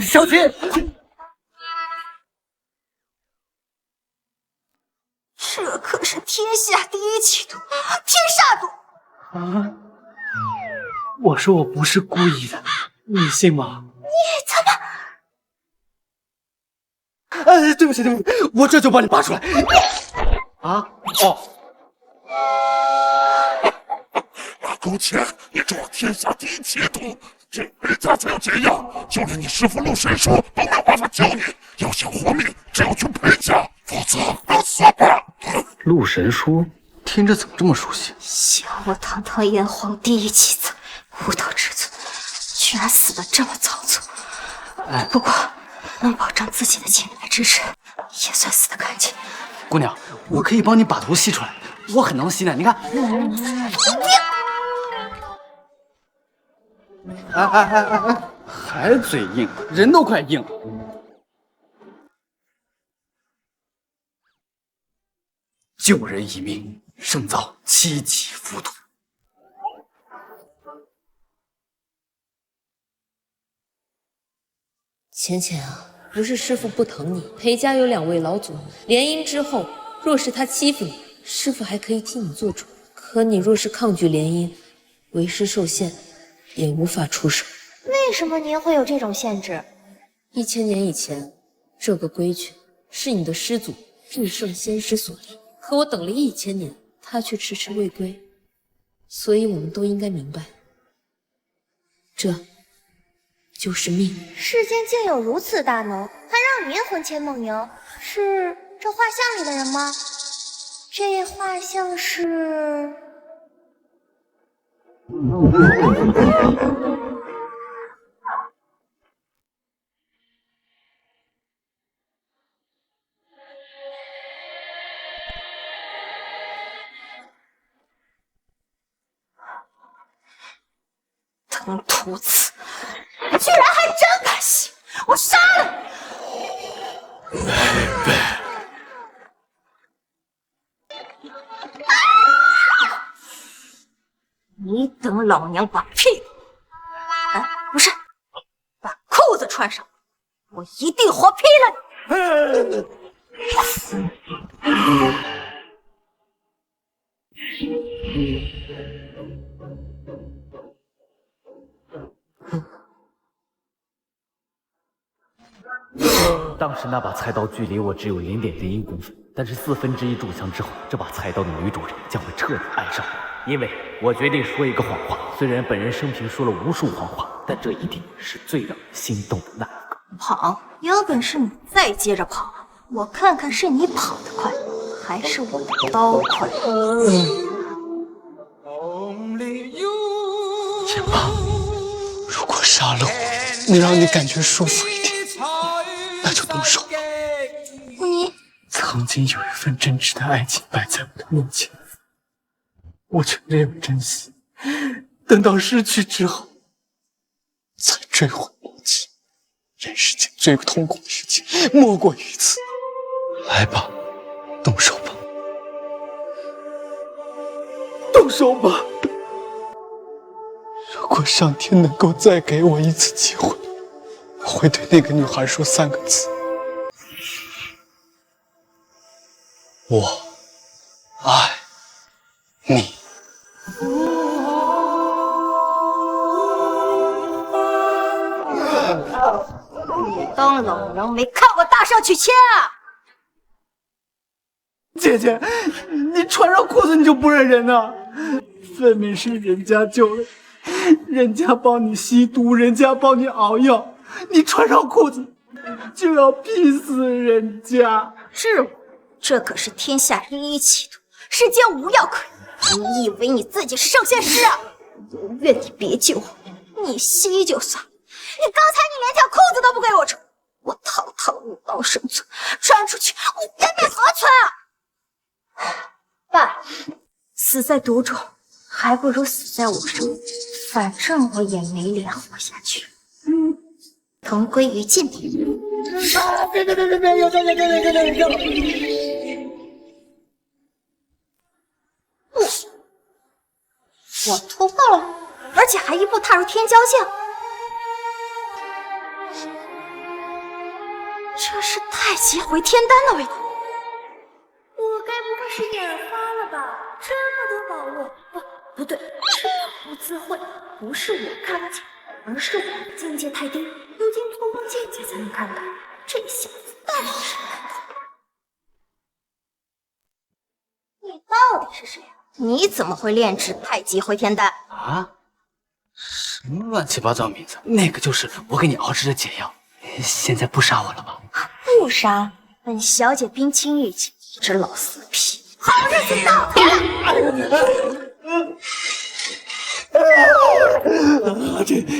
小心！这可是天下第一奇毒，天煞毒！啊！我说我不是故意的，你信吗？你怎么？对不起，我这就帮你拔出来。啊！哦。勾钱，你这天下第一奇毒，这回家就要这样。就连你师傅陆神说都没有办法救你，要想活命，只有去裴家，否则要死吧。陆神说，听着怎么这么熟悉？想我堂堂炎黄第一奇才，无道至尊，居然死得这么仓促。不过能保障自己的前来之身，也算死得干净。姑娘，我可以帮你把头吸出来，我很能吸奶，你看。还嘴硬，人都快硬了。救人一命，胜造7级浮屠。浅浅啊，不是师父不疼你，裴家有2位老祖，联姻之后，若是他欺负你，师父还可以替你做主。可你若是抗拒联姻，为师受限，也无法出手。为什么您会有这种限制？1000年以前，这个规矩是你的师祖至圣先师所立，可我等了1000年，他却迟迟未归。所以我们都应该明白，这就是命运。世间竟有如此大能，还让您魂牵梦萦，是这画像里的人吗？这画像是……腾徒子，你居然还真敢信！我杀了你！你等老娘把屁股，不是，把裤子穿上，我一定活劈了你！当时那把菜刀距离我只有0.01公分，但是1/4炷香之后，这把菜刀的女主人将会彻底爱上我，因为我决定说一个谎话。虽然本人生平说了无数谎话，但这一定是最让人心动的那一个。跑，有本事你再接着跑，我看看是你跑得快，还是我的刀快。天霸，如果杀了我能让你感觉舒服一点，那就动手吧。你曾经有一份真挚的爱情摆在我的面前，我却没有珍惜，等到失去之后，才追悔莫及。人世间最痛苦的事情莫过于此。来吧，动手吧，动手吧。如果上天能够再给我一次机会，我会对那个女孩说3个字：我爱你。你当老娘没看过大圣娶亲啊？姐姐，你穿上裤子你就不认人啊？分明是人家救了，人家帮你吸毒，人家帮你熬药，你穿上裤子就要劈死人家。是我，这可是天下第一奇毒，世间无药可医。你以为你自己是圣仙师啊？有怨你别救我，你吸就算。你刚才你连条裤子都不给我穿，我堂堂入道生存，穿出去我颜面何存啊？爸，死在毒中还不如死在我手里，反正我也没脸活下去。同归于尽。别！我突破了，而且还一步踏入天骄境。是太极回天丹的味道。我该不会是眼花了吧？这么多宝物，不对，是宝物自会，不是我看不见，而是我的境界太低，要进错梦境界才能看到。这小子到底是谁？你到底是谁啊？你怎么会炼制太极回天丹？啊？什么乱七八糟名字？那个就是我给你熬制的解药。现在不杀我了吧？不杀，本小姐冰清玉洁，一只老死皮，好日子到头了！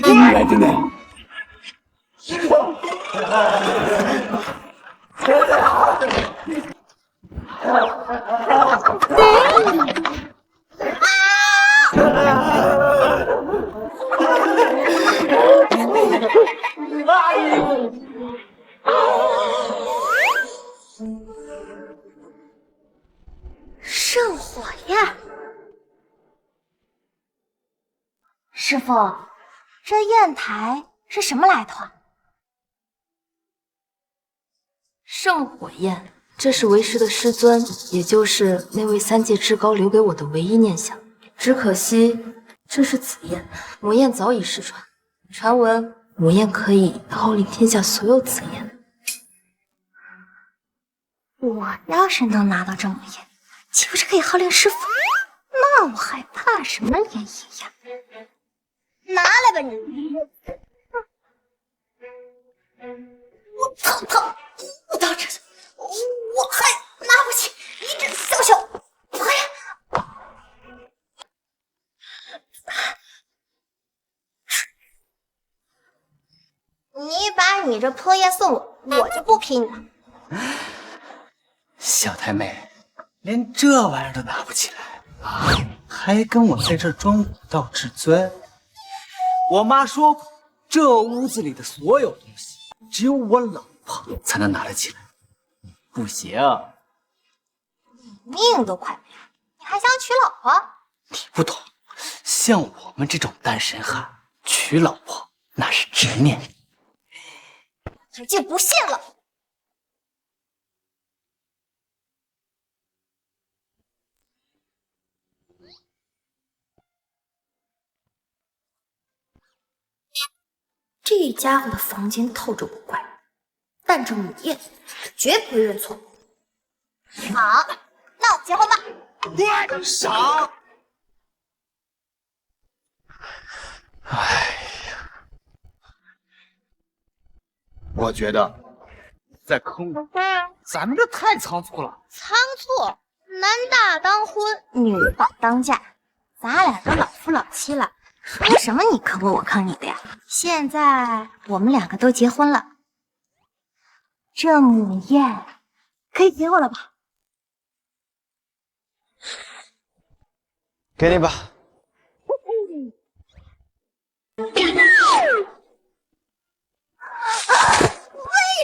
你来的呢？圣火焰，师傅，这砚台是什么来头啊？圣火焰，这是为师的师尊，也就是那位三界至高留给我的唯一念想。只可惜，这是紫焰，魔焰早已失传。传闻魔焰可以号令天下所有紫焰。我要是能拿到这魔焰，岂不是可以号令师傅？那我还怕什么涟漪呀？拿来吧你！我头疼，不到这，我还拿不起一只小小破焰。你把你这破焰送我，我就不拼了。小太妹，连这玩意儿都拿不起来啊，还跟我在这装武道至尊？我妈说过，这屋子里的所有东西，只有我老婆才能拿得起来。不行，命都快没了，你还想娶老婆？你不懂，像我们这种单身汉，娶老婆那是执念。我就不信了。这家伙的房间透着古怪，但这母夜绝不会认错。好，那我们结婚吧。傻！哎呀，我觉得在坑我，咱们这太仓促了。仓促，男大当婚，女大当嫁，咱俩都老夫老妻了，说什么你坑我坑你的呀？现在我们两个都结婚了，这母宴可以给我了吧？给你吧。为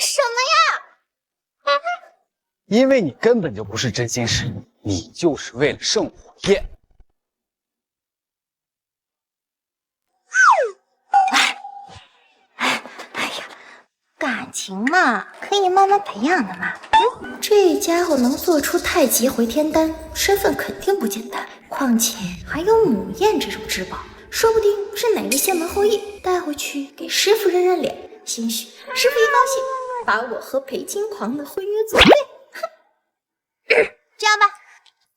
什么呀？因为你根本就不是真心实意，你就是为了圣火焰。哎呀，感情嘛，可以慢慢培养的嘛。这家伙能做出太极回天丹，身份肯定不简单。况且还有母焰这种至宝，说不定是哪位仙门后裔，带回去给师傅认认脸。兴许师傅一高兴，把我和裴金狂的婚约作废。这样吧，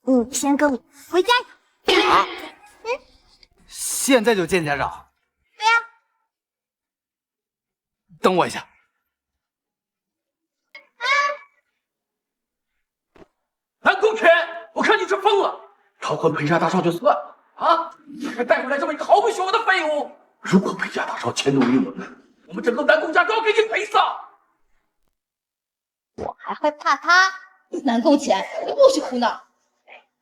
你先跟我回家一趟。啊？现在就见家长？对呀。等我一下。南宫犬，我看你是疯了！逃婚裴家大少就算了啊，你还带回来这么一个毫不学无的废物！如果裴家大少迁怒于我们，我们整个南宫家都要给你赔丧！我还会怕他？南宫浅，你不许胡闹！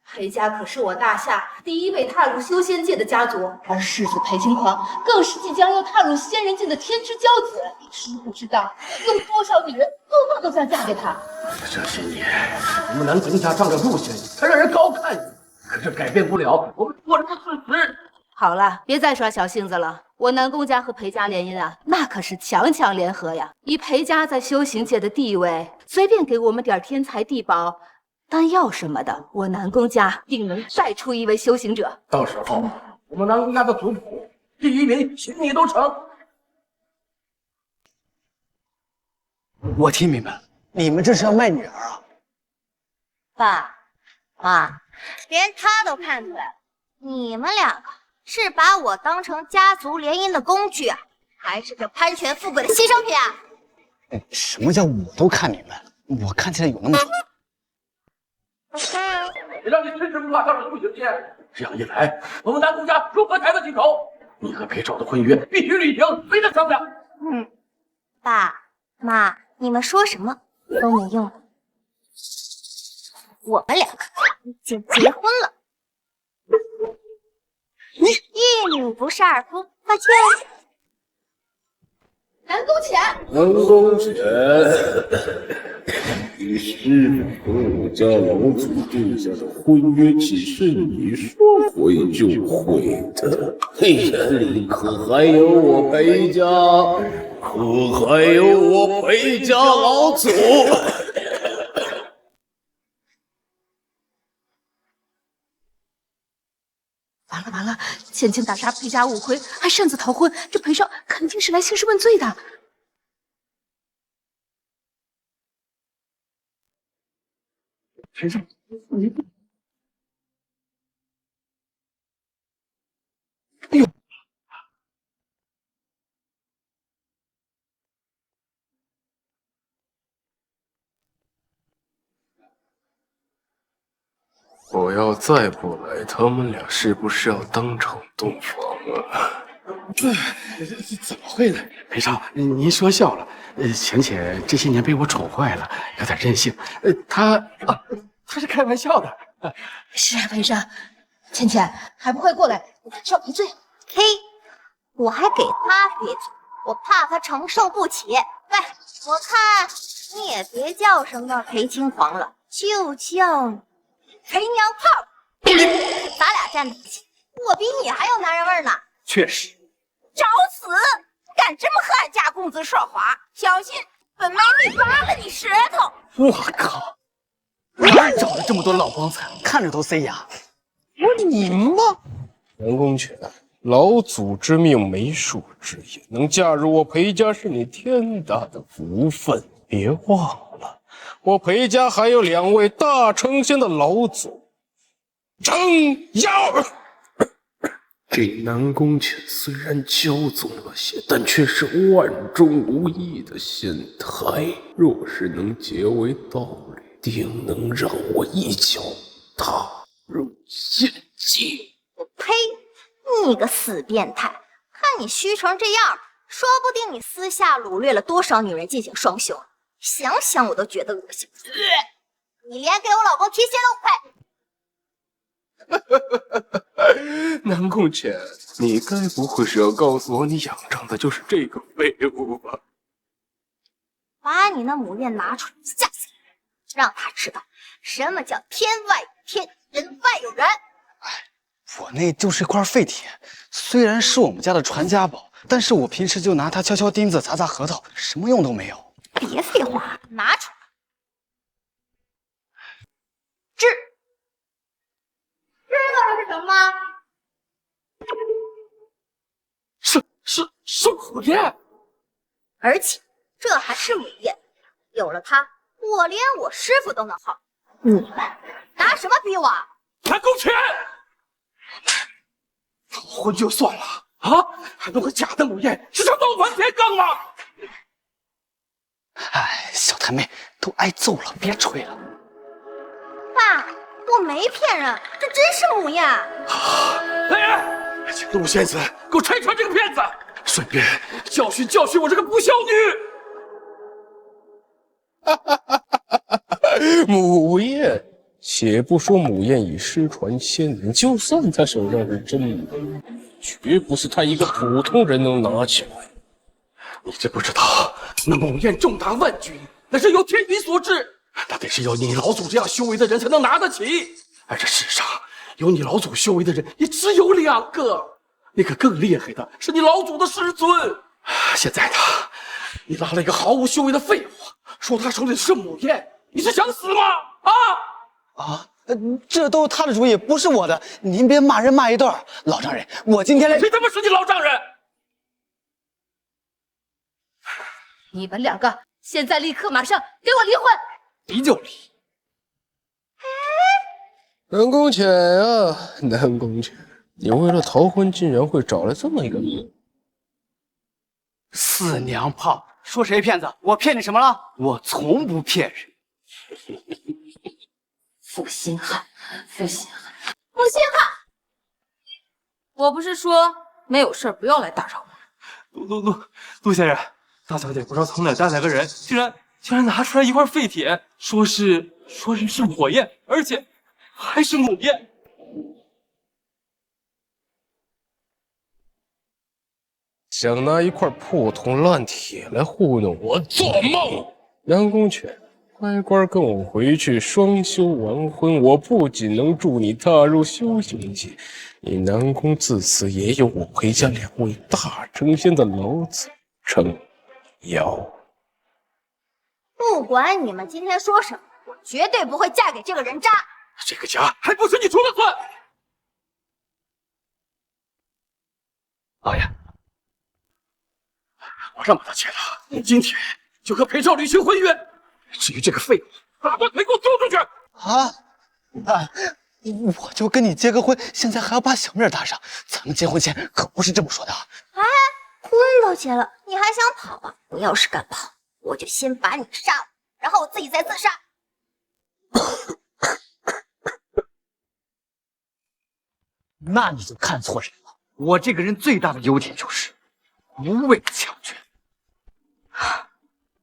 裴家可是我大夏第一位踏入修仙界的家族，而世子裴金狂更是即将要踏入仙人界的天之骄子。你知不知道，有多少女人做梦都想嫁给他？这些年，我们南宫家仗着陆仙才让人高看你，可这改变不了我们做人的事实。好了，别再耍小性子了。我南宫家和裴家联姻啊，那可是强强联合呀！以裴家在修行界的地位，随便给我们点天材地宝、丹药什么的，我南宫家定能再出一位修行者。到时候我们南宫家的族谱第1名，许你都成。我听明白了，你们这是要卖女儿啊？爸妈，连他都看出来了，你们两个是把我当成家族联姻的工具啊，还是这攀权富贵的牺牲品啊？什么叫我都看明白了？我看起来有那么蠢？也让你迟迟不怕踏入修行界，这样一来，我们南宫家如何抬得起头？你和裴少的婚约必须履行，没得商量。爸妈，你们说什么都没用了，我们两个已经结婚了。一女不是二夫，抱歉。南宫浅，南宫犬，你师父和我家老祖定下的婚约岂是你说毁就毁的？眼里可还有我裴家，可还有我裴家老祖？完了！千千打杀裴家五魁，还擅自逃婚，这裴少肯定是来兴师问罪的。裴少，你哎呦！我要再不来，他们俩是不是要当场洞房啊？怎么会呢？裴少，您说笑了。浅浅这些年被我宠坏了，有点任性。他是开玩笑的。是啊，裴少，倩倩还不快过来，我裴少赔罪。嘿，我还给他赔罪，我怕他承受不起。对，我看你也别叫什么裴青黄了，就叫裴娘炮。咱俩站在一起，我比你还有男人味呢。确实，找死！敢这么和俺家公子说话，小心本美女扒了你舌头！我靠，哪儿找了这么多老光彩，看着都塞牙。我你妈！南宫犬，老祖之命，媒妁之言，能嫁入我裴家是你天大的福分。别忘了，我裴家还有2位大成仙的老祖，程瑶。这南宫犬虽然骄纵了些，但却是万中无一的仙台。若是能结为道侣，定能让我一脚踏入仙界。呸！你个死变态！看你虚成这样，说不定你私下掳掠了多少女人进行双修，想想我都觉得恶心。你连给我老公提鞋都不配！南宫犬，你该不会是要告诉我，你仰仗的就是这个废物吧？把你那母宴拿出来，吓死人，让他知道什么叫天外有天，人外有人。我那就是块废铁，虽然是我们家的传家宝，但是我平时就拿它敲敲钉子、砸砸核桃，什么用都没有。别废话，拿出来。知道是什么吗？是母宴，而且这还是母宴，有了它，我连我师傅都能薅。你们拿什么逼我？南宫犬，逃婚就算了啊，还弄个假的母宴，是想倒翻天罡吗？哎，小太妹都挨揍了，别吹了。爸，我没骗人，这真是母宴。来人，请陆仙子给我拆穿这个骗子，顺便教训教训我这个不孝女。母宴，且不说母宴已失传千年，就算在手上是真的，绝不是他一个普通人能拿起来。你知不知道，那母宴重达万钧，那是由天地所致，那得是有你老祖这样修为的人才能拿得起。而这世上有你老祖修为的人也只有2个，那个更厉害的是你老祖的师尊。现在呢，你拉了一个毫无修为的废物，说他手里是母焰，你是想死吗？这都是他的主意，不是我的。您别骂人骂一顿。老丈人，我今天来……谁他妈是你老丈人？你们两个现在立刻马上给我离婚！离就离。南宫浅啊，南宫浅，你为了逃婚竟然会找来这么一个人？四娘炮，说谁骗子？我骗你什么了？我从不骗人。负心汉，负心汉，负心汉！我不是说没有事不要来打扰我。陆先生，大小姐不知道从哪带来个人，居然拿出来一块废铁，说是火焰，而且还是母焰。想拿一块破铜烂铁来糊弄我，做梦！南宫犬，乖乖跟我回去双修完婚，我不仅能助你踏入修行界，你南宫自此也有我裴家2位大成仙的老子撑腰。不管你们今天说什么，我绝对不会嫁给这个人渣。这个家还不是你说了算？老爷，我让把他签了，你今天就和裴少履行婚约。至于这个废物，把他给我丢出去！我就跟你结个婚，现在还要把小命搭上，咱们结婚前可不是这么说的。哎，婚都结了，你还想跑啊？你要是敢跑，我就先把你杀了，然后我自己再自杀。那你就看错人了。我这个人最大的优点就是无畏强权。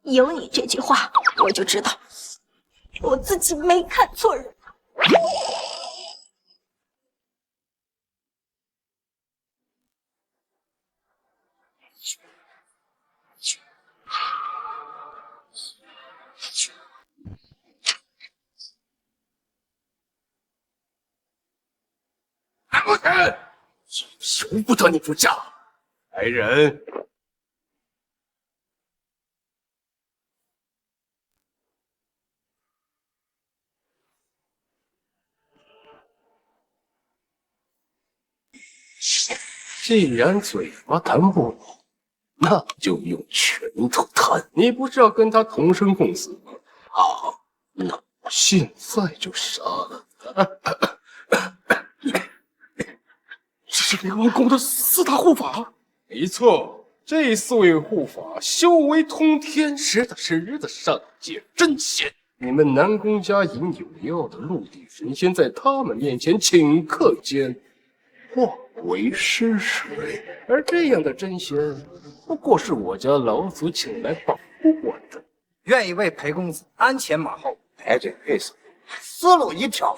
有你这句话，我就知道我自己没看错人。我看由不得你不嫁。来人！既然嘴巴谈不拢，那就用拳头谈。你不是要跟他同生共死吗？好，那我现在就杀了他。这是灵王宫的4大护法。没错，这4位护法修为通天，实打实的上界真仙。你们南宫家引有药的陆地神仙，在他们面前顷刻间化为尸水。而这样的真仙，不过是我家老祖请来保护我的。愿意为裴公子鞍前马后，抬嘴配死，思路一条。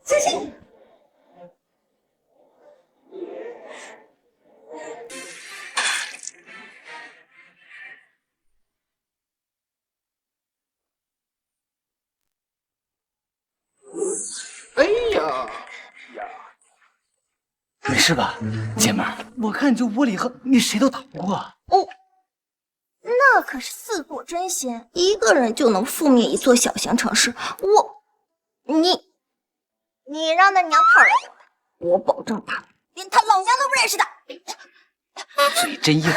小心！哎呀！没事吧，姐们儿？我看这屋里和你谁都打不过。哦，那可是4座真仙，一个人就能覆灭一座小型城市。你让那娘炮来找他，我保证他连他老娘都不认识的。嘴真硬。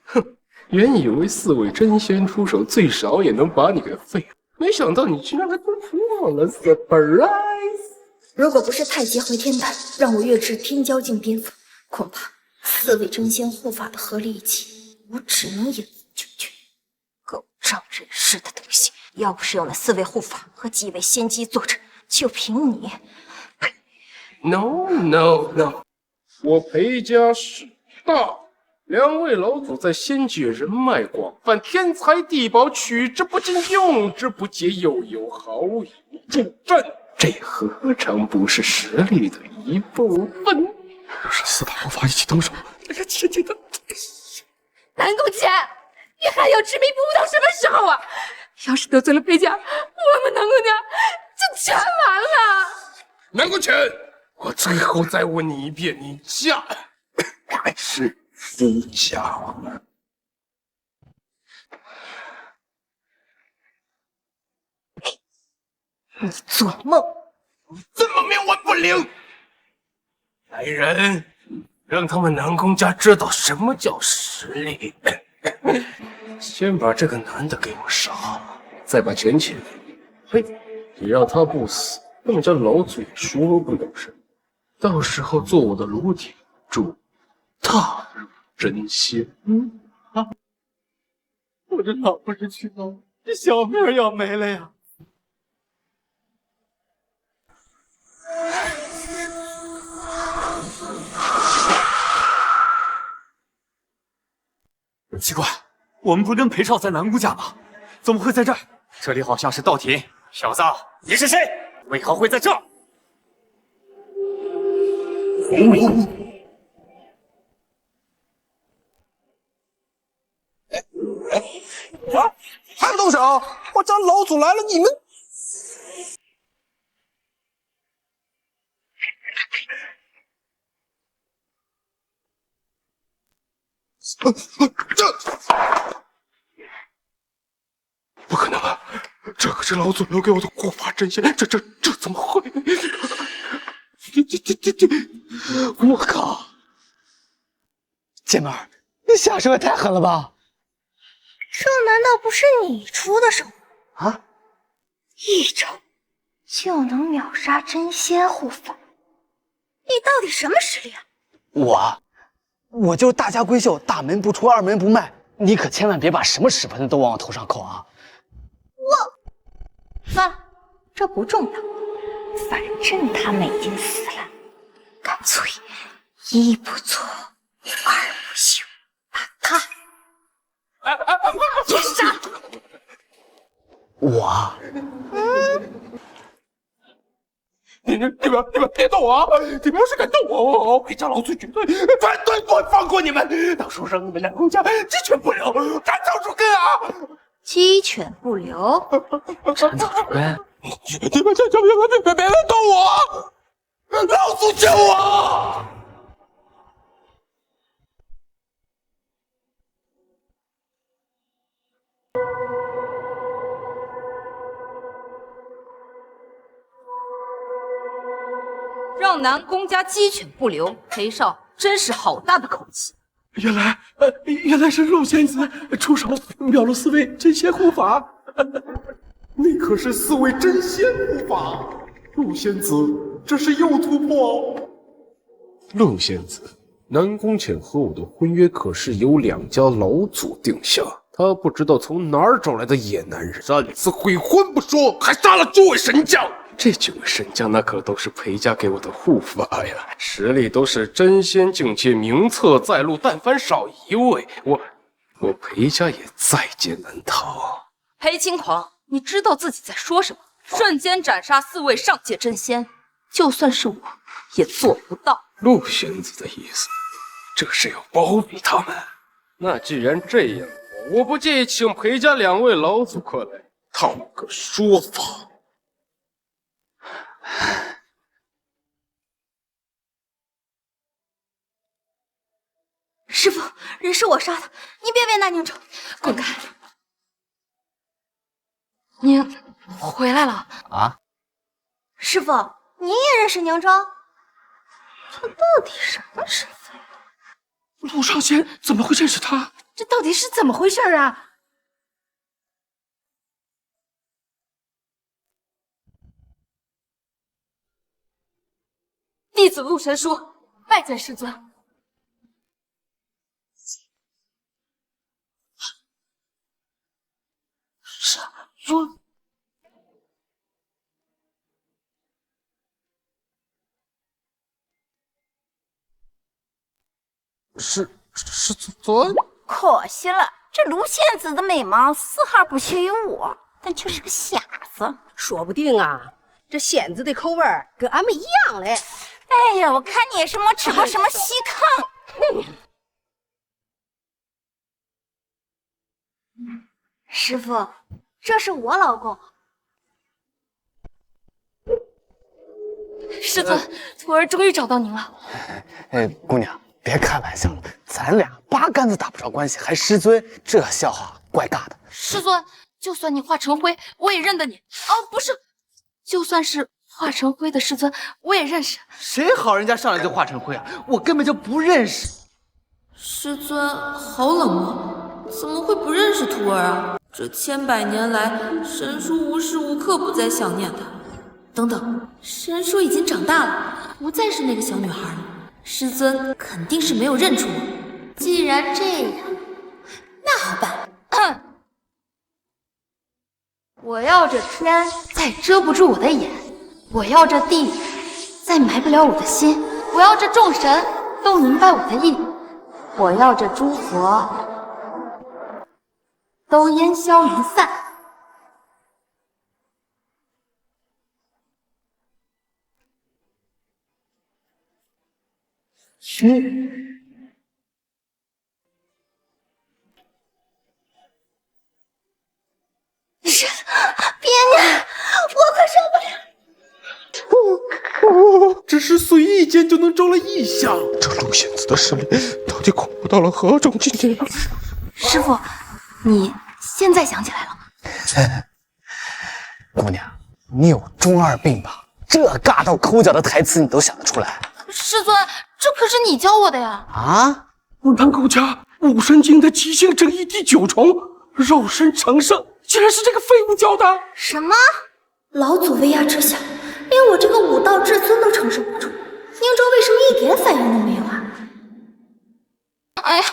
哼，原以为4位真仙出手，最少也能把你给废了，没想到你居然还都破了 surprise！ 如果不是太极回天丹让我跃至天骄境边锋，恐怕4位真仙护法的合力一起，我只能引父救军。狗仗人势的德行，要不是有那4位护法和几位仙姬坐镇，就凭你No， 我裴家势大，2位老祖在仙界人脉广泛，天才地宝取之不尽，用之不竭，又有好友助阵，这何尝不是实力的一部分？要是4大护法一起动手，那个姐姐的……南宫姐，你还要执迷不悟到什么时候啊？要是得罪了裴家，我们南宫家就全完了。南宫犬，我最后再问你一遍，你家还是夫家？你做梦！这么冥顽不灵！来人，让他们南宫家知道什么叫实力。先把这个男的给我杀了，再把钱钱。嘿，只要他不死，他们家老祖也说不了什么。到时候做我的炉鼎，祝踏入真仙。我这老婆是去了，这小命要没了呀！奇怪，我们不是跟裴少在南宫家吗？怎么会在这儿？这里好像是道亭。小子，你是谁？为何会在这儿？还不动手！我找老祖来了，你们不可能啊！这可是老祖留给我的护法真仙，这怎么会？我靠！姐们儿，你下手也太狠了吧！这难道不是你出的手啊？一招就能秒杀真仙护法，你到底什么实力啊？我就是大家闺秀，大门不出二门不迈，你可千万别把什么屎盆子都往我头上扣啊！算了，这不重要，反正他们已经死了，干脆一不做二不休，把他也杀了。你们别动我啊！你们要是敢动我，裴家老祖绝对不会放过你们！到时候让你们南宫家鸡犬不留，斩草除根啊！鸡犬不留，斩草除根。你们别来动我！老祖救我！让南宫家鸡犬不留，裴少真是好大的口气。原来是陆仙子出手秒了4位真仙护法，那可是4位真仙护法。陆仙子这是又突破。陆仙子，南宫浅和我的婚约可是由2家老祖定下，他不知道从哪儿找来的野男人，3次悔婚不说，还杀了诸位神将。这9位神将那可都是裴家给我的护法呀，实力都是真仙境界，名册在录，但凡少1位，我裴家也在劫难逃。裴轻狂，你知道自己在说什么？瞬间斩杀4位上界真仙，就算是我也做不到。陆仙子的意思，这是要包庇他们。那既然这样，我不介意请裴家2位老祖过来讨个说法。师傅，人是我杀的，你别为难宁州，滚开！您回来了啊？师傅，你也认识宁州？他到底什么身份？陆少仙怎么会认识他？这到底是怎么回事啊？弟子陆神书拜见师尊。师尊，师尊，可惜了，这卢仙子的美貌丝毫不逊于我，但却是个瞎子。说不定啊，这仙子的口味跟俺们一样嘞。哎呀，我看你也是没吃过什么稀糠。师傅，这是我老公。师尊，徒儿终于找到您了。哎，姑娘，别开玩笑了，咱俩八竿子打不着关系，还师尊，这笑话怪尬的。师尊，就算你化成灰，我也认得你。哦，不是，就算是化成灰的师尊，我也认识。谁好人家上来就化成灰啊？我根本就不认识。师尊好冷漠，怎么会不认识徒儿啊？这千百年来，神叔无时无刻不在想念他。等等，神叔已经长大了，不再是那个小女孩了。师尊肯定是没有认出我。既然这样，那好办。我要这天再遮不住我的眼，我要这地再埋不了我的心，我要这众神都明白我的意，我要这诸佛都烟消云散。别念，我可受不了。只是随意间就能招来异象，这陆仙子的实力到底恐怖到了何种境界啊？师傅，你现在想起来了吗？姑娘，你有中二病吧？这尬到抠脚的台词你都想得出来？师尊，这可是你教我的呀！啊！南宫家武神经的极性正义第9重肉身成圣，竟然是这个废物教的！什么？老祖威压之下，连我这个武道至尊都承受不住，宁州为什么一点反应都没有啊？哎呀，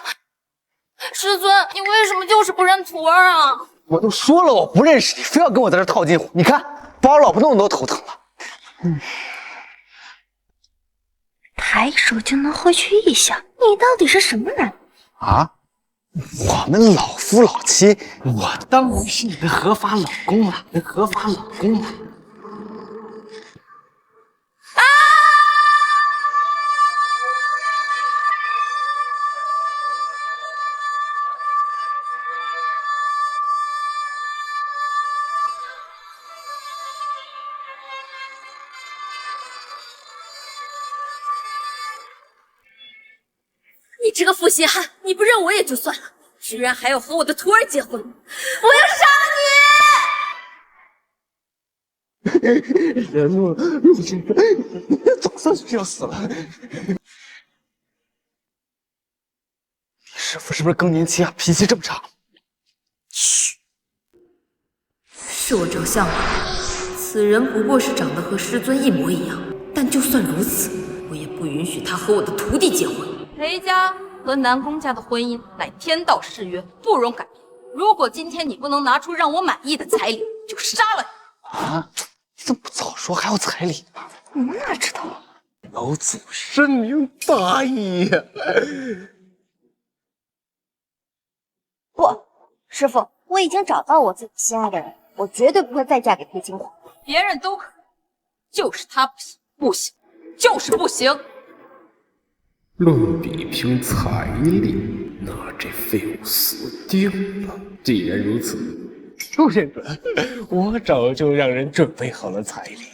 师尊，你为什么就是不认徒儿啊？我都说了我不认识你，非要跟我在这套近乎，你看把我老婆弄得都头疼了。抬手就能获取异象，你到底是什么人啊？我们老夫老妻，我当然是你的合法老公了，合法老公了。你这个负心汉，你不认我也就算了，居然还要和我的徒儿结婚，我要杀了你！陆先生，总算是要死了。师傅是不是更年期啊？脾气这么差？嘘，是我着相了。此人不过是长得和师尊一模一样，但就算如此，我也不允许他和我的徒弟结婚。裴家和南宫家的婚姻乃天道誓约，不容改变。如果今天你不能拿出让我满意的彩礼，就杀了你！啊！你怎么不早说还要彩礼呢？我哪知道？老祖深明大义呀！不，师傅，我已经找到我自己心爱的人，我绝对不会再嫁给裴金狂。别人都可以，就是他不行，不行，就是不行。论比拼财力，那这废物死定了。既然如此，陆先生，我早就让人准备好了彩礼。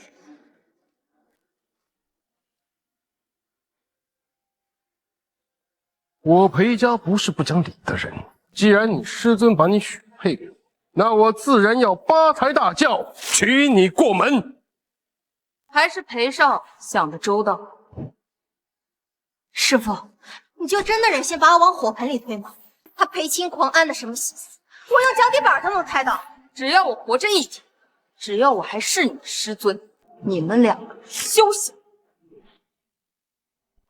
我裴家不是不讲理的人，既然你师尊把你许配给我，那我自然要八抬大轿娶你过门。还是裴少想的周到。师傅，你就真的忍心把我往火盆里推吗？他裴青狂安的什么心思，我用脚底板都能猜到。只要我活着一天，只要我还是你的师尊，你们两个休想！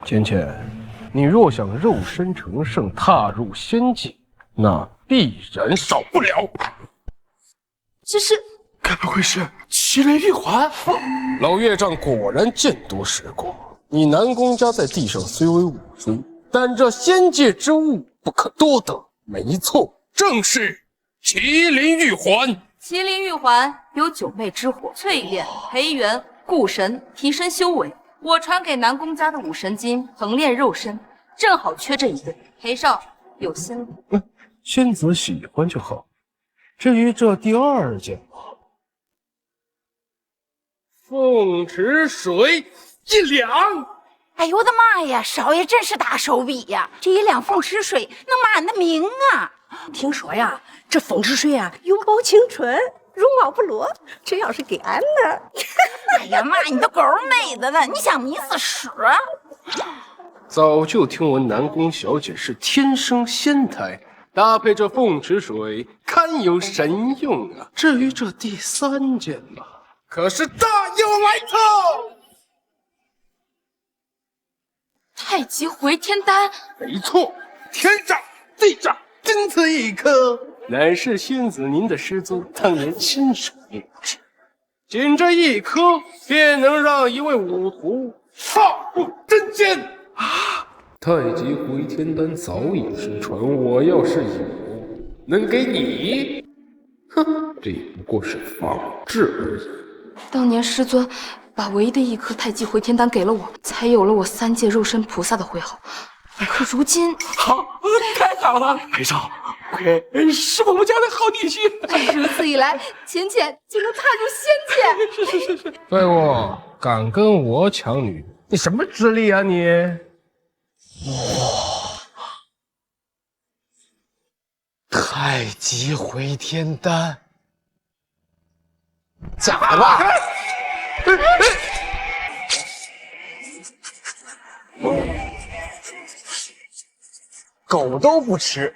浅浅，你若想肉身成圣，踏入仙界，那必然少不了。这是，该不会是麒麟玉环？老岳丈果然见多识广。你南宫家在地上虽为武尊，但这仙界之物不可多得。没错，正是麒麟玉环。麒麟玉环有9昧之火淬炼、培元、固神、提升修为。我传给南宫家的武神金横炼肉身，正好缺这一对。裴少有心了。仙子喜欢就好。至于这第2件，凤池水1两。哎呦我的妈呀，少爷真是大手笔呀！这1两凤池水能骂俺的名啊！听说呀，这凤池水啊，永葆青春，容貌不落。这要是给俺呢？哎呀妈，你都狗妹子了，你想迷死屎啊？早就听闻南宫小姐是天生仙胎，搭配这凤池水，堪有神用啊！至于这第3件嘛，可是大有来头。太极回天丹，没错，天上地上仅此一颗，乃是仙子您的师尊当年亲手炼制，仅这1颗便能让一位武徒踏入真仙啊！太极回天丹早已失传，我要是有，能给你，哼，这不过是仿制而已。当年师尊把唯一的1颗太极回天丹给了我，才有了我3界肉身菩萨的徽号。可如今，好，太好了，裴少，亏是我们家的好女婿。如此一来，浅浅就能踏入仙界。是。废物，敢跟我抢女，你什么资历啊你？太极回天丹，假的吧？狗都不吃。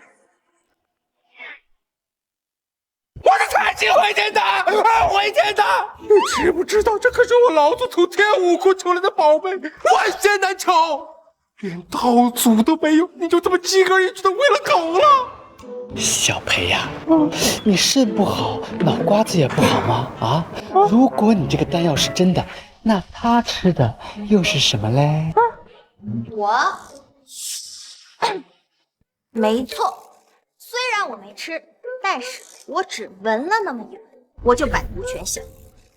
我的太极回天丹，回天丹！你知不知道，这可是我老祖从天武库求来的宝贝，万仙难求，连道祖都没有，你就这么鸡哥一句的喂了狗了？小裴呀，你肾不好，脑瓜子也不好吗？啊，如果你这个丹药是真的，那他吃的又是什么嘞？我，没错，虽然我没吃，但是我只闻了那么一闻，我就百毒全消。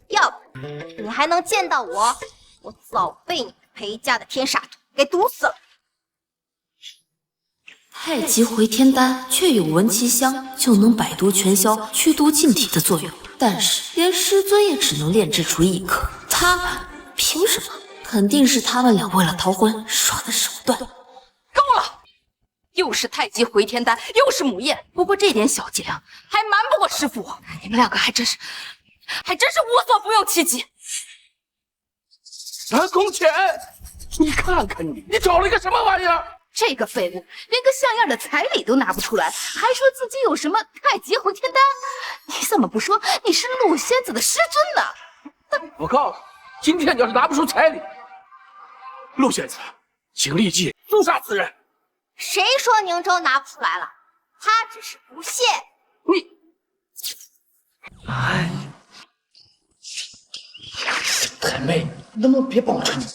要不你还能见到我，我早被你裴家的天煞图给毒死了。太极回天丹确有闻其香就能百毒全消、驱毒净体的作用，但是连师尊也只能炼制出1颗，他凭什么？肯定是他们俩为了逃婚耍的手段。够了！又是太极回天丹，又是母宴，不过这点小伎俩还瞒不过师傅我。你们2个还真是无所不用其极。南宫浅，你看看你找了一个什么玩意儿？这个废物连个像样的彩礼都拿不出来，还说自己有什么太极回天丹？你怎么不说你是陆仙子的师尊呢？我告诉你，今天你要是拿不出彩礼，陆仙子，请立即诛杀此人。谁说宁州拿不出来了？他只是不屑。你，哎，小太妹，能不能别帮着你？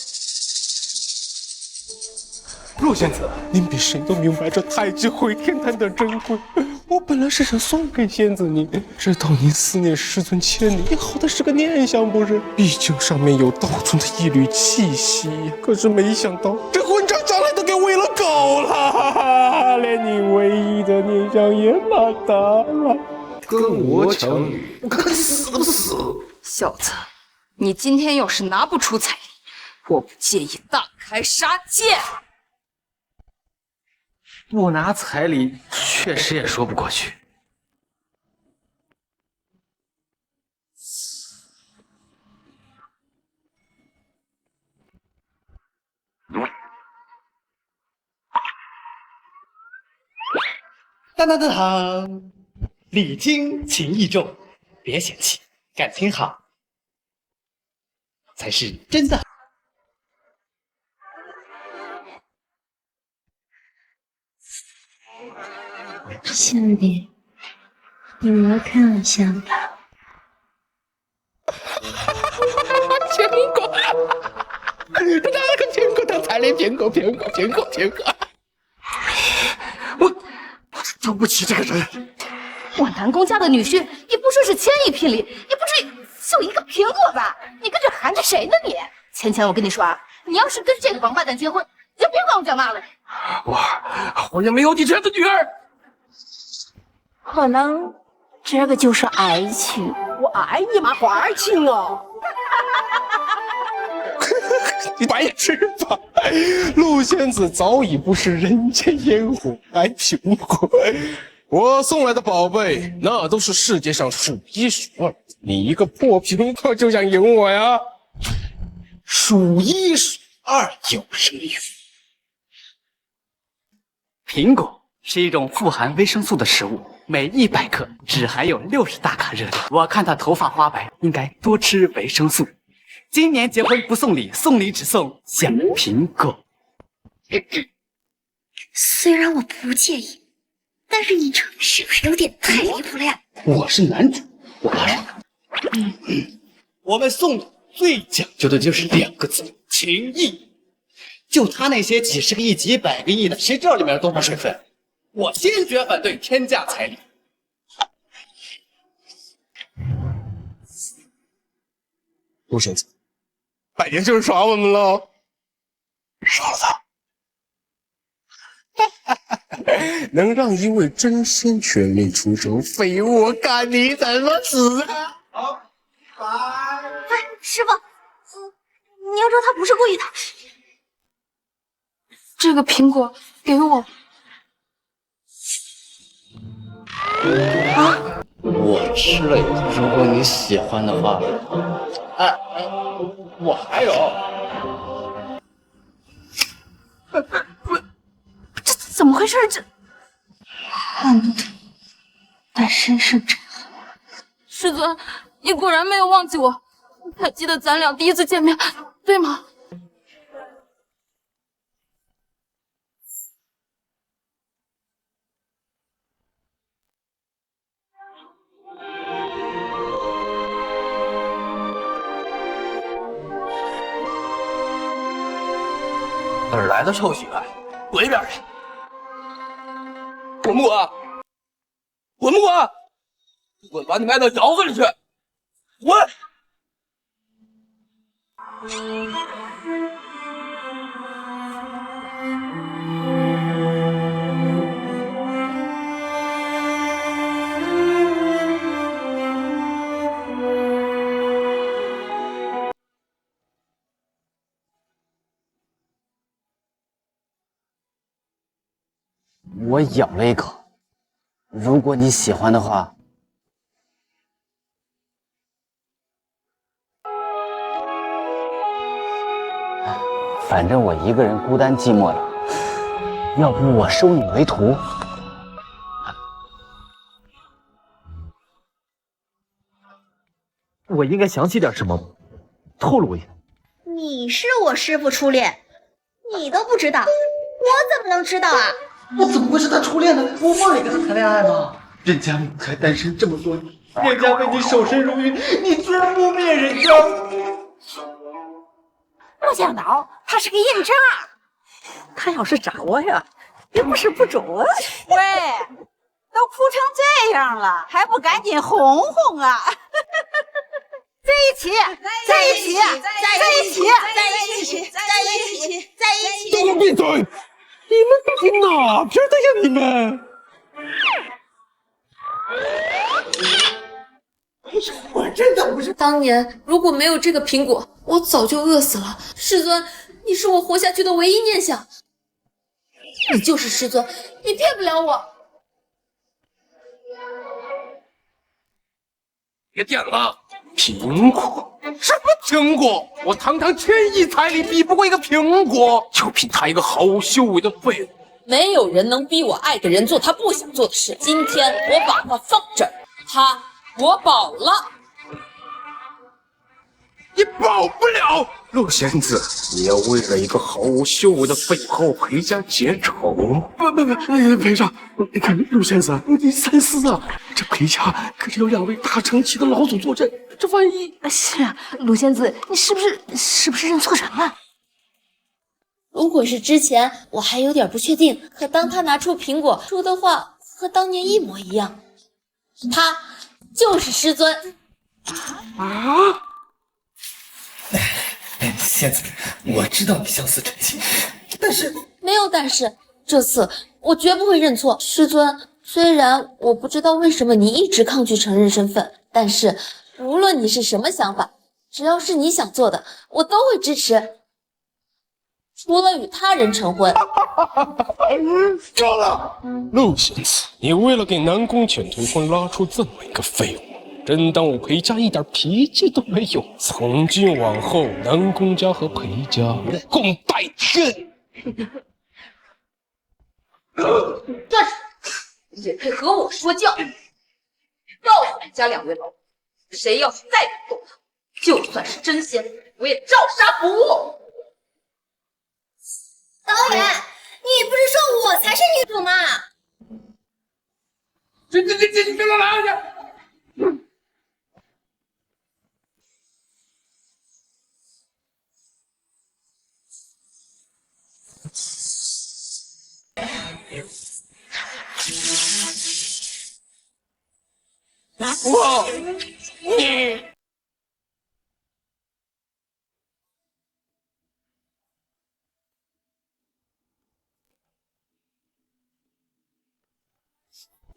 陆仙子，您比谁都明白这太极回天丹的珍贵。我本来是想送给仙子您，知道您思念师尊千里，也好的是个念想不是？毕竟上面有道尊的一缕气息。可是没想到，这混账将来都给喂了狗了，连你唯一的念想也马达了。跟我抢女，我看你死不死！小子，你今天要是拿不出彩礼，我不介意大开杀戒。不拿彩礼，确实也说不过去。当当当当，礼轻情意重，别嫌弃，感情好才是真的。兄弟，你来看一下吧。苹果，他拿了个苹果当彩礼，苹果。我对不起这个人。我南宫家的女婿也不说是千亿聘礼，也不至于就一个苹果吧？你跟这含着谁呢你？浅浅，我跟你说啊，你要是跟这个王八蛋结婚，你就别管我讲话了。我也没有你这样的女儿。可能这个就是爱情。我爱你妈花情哦！白痴吧！陆仙子早已不是人间烟火，还苹果。我送来的宝贝，那都是世界上数一数二。你一个破苹果就想赢我呀？数一数二有什么用？苹果是一种富含维生素的食物，每100克只含有60大卡热量。我看他头发花白，应该多吃维生素。今年结婚不送礼，送礼只送小苹果。虽然我不介意，但是你这是不是有点太离谱了呀？我是男主，我怕什么？我们送礼最讲究的就是2个字：情义。就他那些几十个亿、几百个亿的，谁知道里面有多少水分？我坚决反对天价彩礼。陆仙子，摆明就是耍我们喽！杀了他！能让一位真仙全力出手，废物，我看你怎么死啊！哎，师傅，你要知道他不是故意的。这个苹果给我。我吃了以后，如果你喜欢的话，我还有。这怎么回事？这看不懂，但深深震撼。师尊，你果然没有忘记我，还记得咱俩第一次见面，对吗？哪儿来的臭乞丐？滚一边去！滚不滚？滚不滚？不滚，把你埋到窑子里去！滚！我咬了一口，如果你喜欢的话，反正我一个人孤单寂寞的，要不我收你为徒？我应该详细点什么？透露一下。你是我师父初恋，你都不知道，我怎么能知道啊？我怎么会是他初恋呢？我梦里跟他谈恋爱吗？人家母才单身这么多年，人家为你守身如玉，你居然污蔑人家！没想到他是个硬渣，他要是找我呀，也不是不准。喂，都哭成这样了，还不赶紧哄哄啊！在一起，在一起，在一起，在一起，在一起，在一起！给我闭嘴！你们都是哪边的呀？你们！我真的不是。当年如果没有这个苹果，我早就饿死了。师尊，你是我活下去的唯一念想。你就是师尊，你骗不了我。别点了，苹果？什么苹果？我堂堂1000亿彩礼比不过一个苹果，就凭他一个毫无修为的废物。没有人能逼我爱的人做他不想做的事。今天我把他放这儿，我保了。你保不了，陆仙子，你要为了一个毫无修为的废后陪家结仇？不，裴少，你看陆仙子，你三思啊！这裴家可是有2位大成期的老祖坐镇，这万一……是啊，陆仙子，你是不是认错人了？如果是之前，我还有点不确定，可当他拿出苹果说的话和当年一模一样，他就是师尊。啊！仙子，我知道你相思成疾，但是没有但是，这次我绝不会认错。师尊，虽然我不知道为什么你一直抗拒承认身份，但是无论你是什么想法，只要是你想做的，我都会支持。除了与他人成婚。够了！陆仙子，你为了给南宫浅图婚拉出这么一个废物，真当我裴家一点脾气都没有？从今往后，南宫家和裴家共戴天。段氏，也配和我说教？告诉你家2位老祖，谁要是再敢动他，就算是真仙，我也照杀不误。导演，你不是说我才是女主吗？这你别来去！哇，你！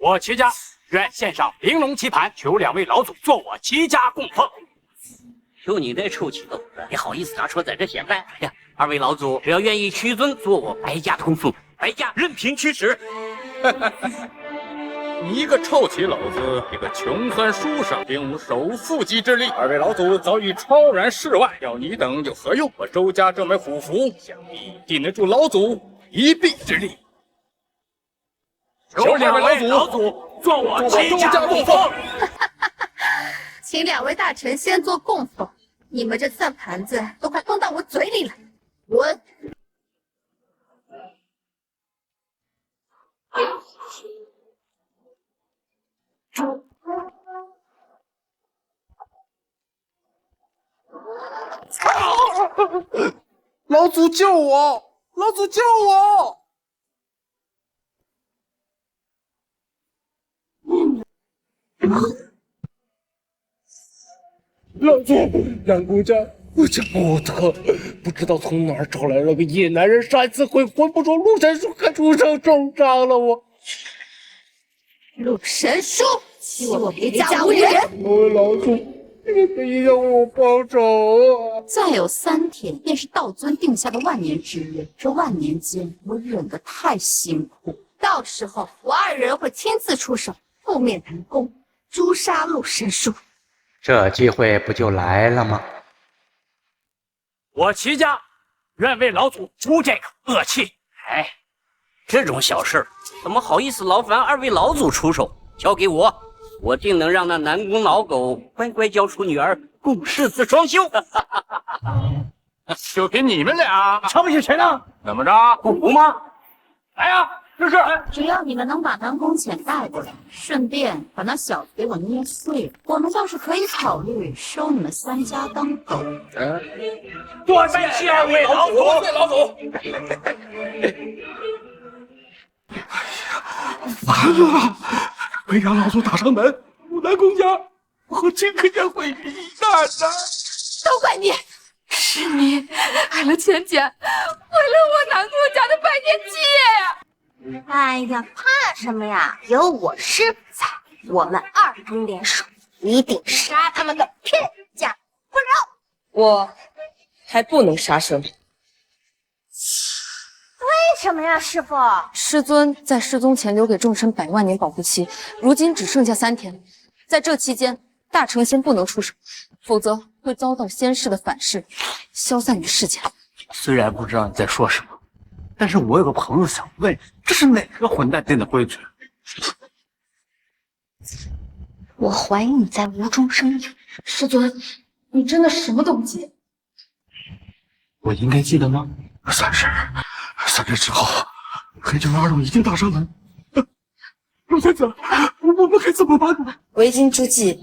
我齐家愿献上玲珑棋盘，求2位老祖做我齐家供奉。就你这臭棋子，你好意思拿出在这显摆？哎呀，2位老祖只要愿意屈尊做我白家通父，白家任凭驱使。你一个臭棋篓子，一个穷酸书生，并无首富级之力。2位老祖早已超然世外，要你等有何用？我周家这枚虎符，想必定得住老祖一臂之力。求2位老祖做我齐家供奉。请2位大臣先做供奉，你们这算盘子都快放到我嘴里了。我。老祖救我！老祖救我！老祖，南宫家不讲武德，不知道从哪儿找来了个野男人，上一次会魂不出陆神书，还出手重伤了我。陆神书，欺我裴家无人！老祖，你可以要为我报仇啊！再有3天，便是道尊定下的万年之约，这万年间，我忍得太辛苦，到时候我2人会亲自出手，覆灭南宫，诛杀陆神书。这机会不就来了吗？我齐家愿为老祖除这个恶气。哎，这种小事怎么好意思劳烦2位老祖出手？交给我，我定能让那南宫老狗乖乖交出女儿，共世子双修。就凭你们俩，瞧不起谁呢？怎么着？不服吗？来呀！试试！只要你们能把南宫浅带过来，顺便把那小子给我捏碎了，我们倒是可以考虑收你们3家当狗。多谢2位老祖！多谢老祖！完了！裴家老祖打上门，南宫家和这个家毁于一旦呐！都怪你！是你害了钱姐，毁了我南宫家的百年基业呀！哎呀，怕什么呀？有我师傅在，我们2人联手，一定杀他们个片甲不留。我还不能杀生。为什么呀，师傅？师尊在失踪前留给众臣100万年保护期，如今只剩下3天，在这期间，大成仙不能出手，否则会遭到仙世的反噬，消散于世间。虽然不知道你在说什么，但是我有个朋友想问，这是哪个混蛋定的规矩？我怀疑你在无中生有。师尊，你真的什么都不记得？我应该记得吗？3日之后，黑九2龙已经打上门。陆仙子，我们该怎么办呢？为今之计，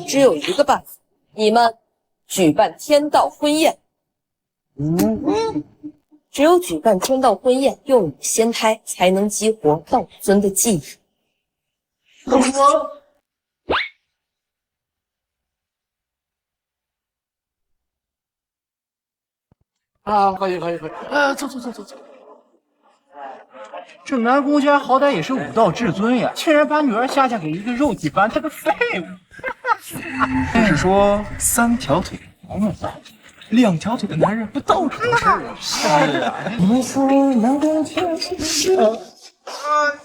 只有一个办法，你们举办天道婚宴。只有举办天道婚宴，用你仙胎，才能激活道尊的记忆。可以，走。这南宫家好歹也是武道至尊呀，竟然把女儿下嫁给一个肉体凡胎的废物。是说3条腿黄了， 2条腿的男人不到处都是啊！是啊，你们说南宫天是？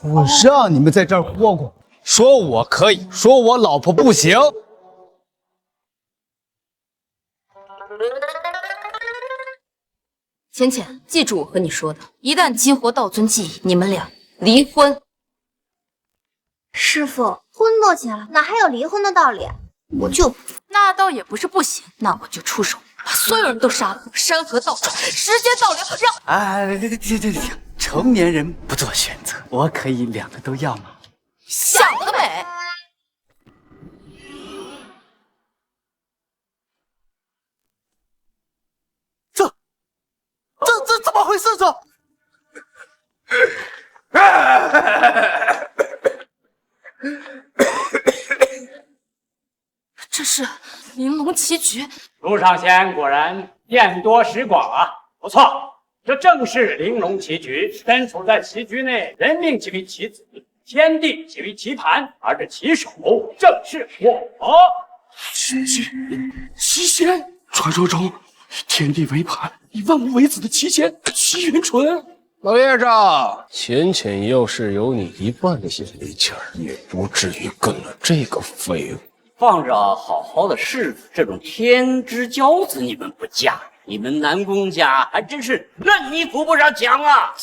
我让你们在这儿活过，说我可以，说我老婆不行。浅浅，记住我和你说的，一旦激活道尊记忆，你们俩离婚。师傅，婚都结了，哪还有离婚的道理？我就不服。那倒也不是不行，那我就出手，把所有人都杀了，山河倒转，时间倒流，让……哎，停！成年人不做选择，我可以2个都要吗？想得美！这怎么回事？这是玲珑棋局。陆上仙果然见多识广啊，不错，这正是玲珑棋局。身处在棋局内，人命即为棋子，天地即为棋盘，而这棋手正是我。棋仙，传说中天地为盘，以万物为子的棋仙齐元淳。老爷子，浅浅要是有你1半的眼力劲儿，也不至于跟了这个废物。放着好好的世子这种天之骄子，你们不嫁，你们南宫家还真是烂泥扶不上墙啊！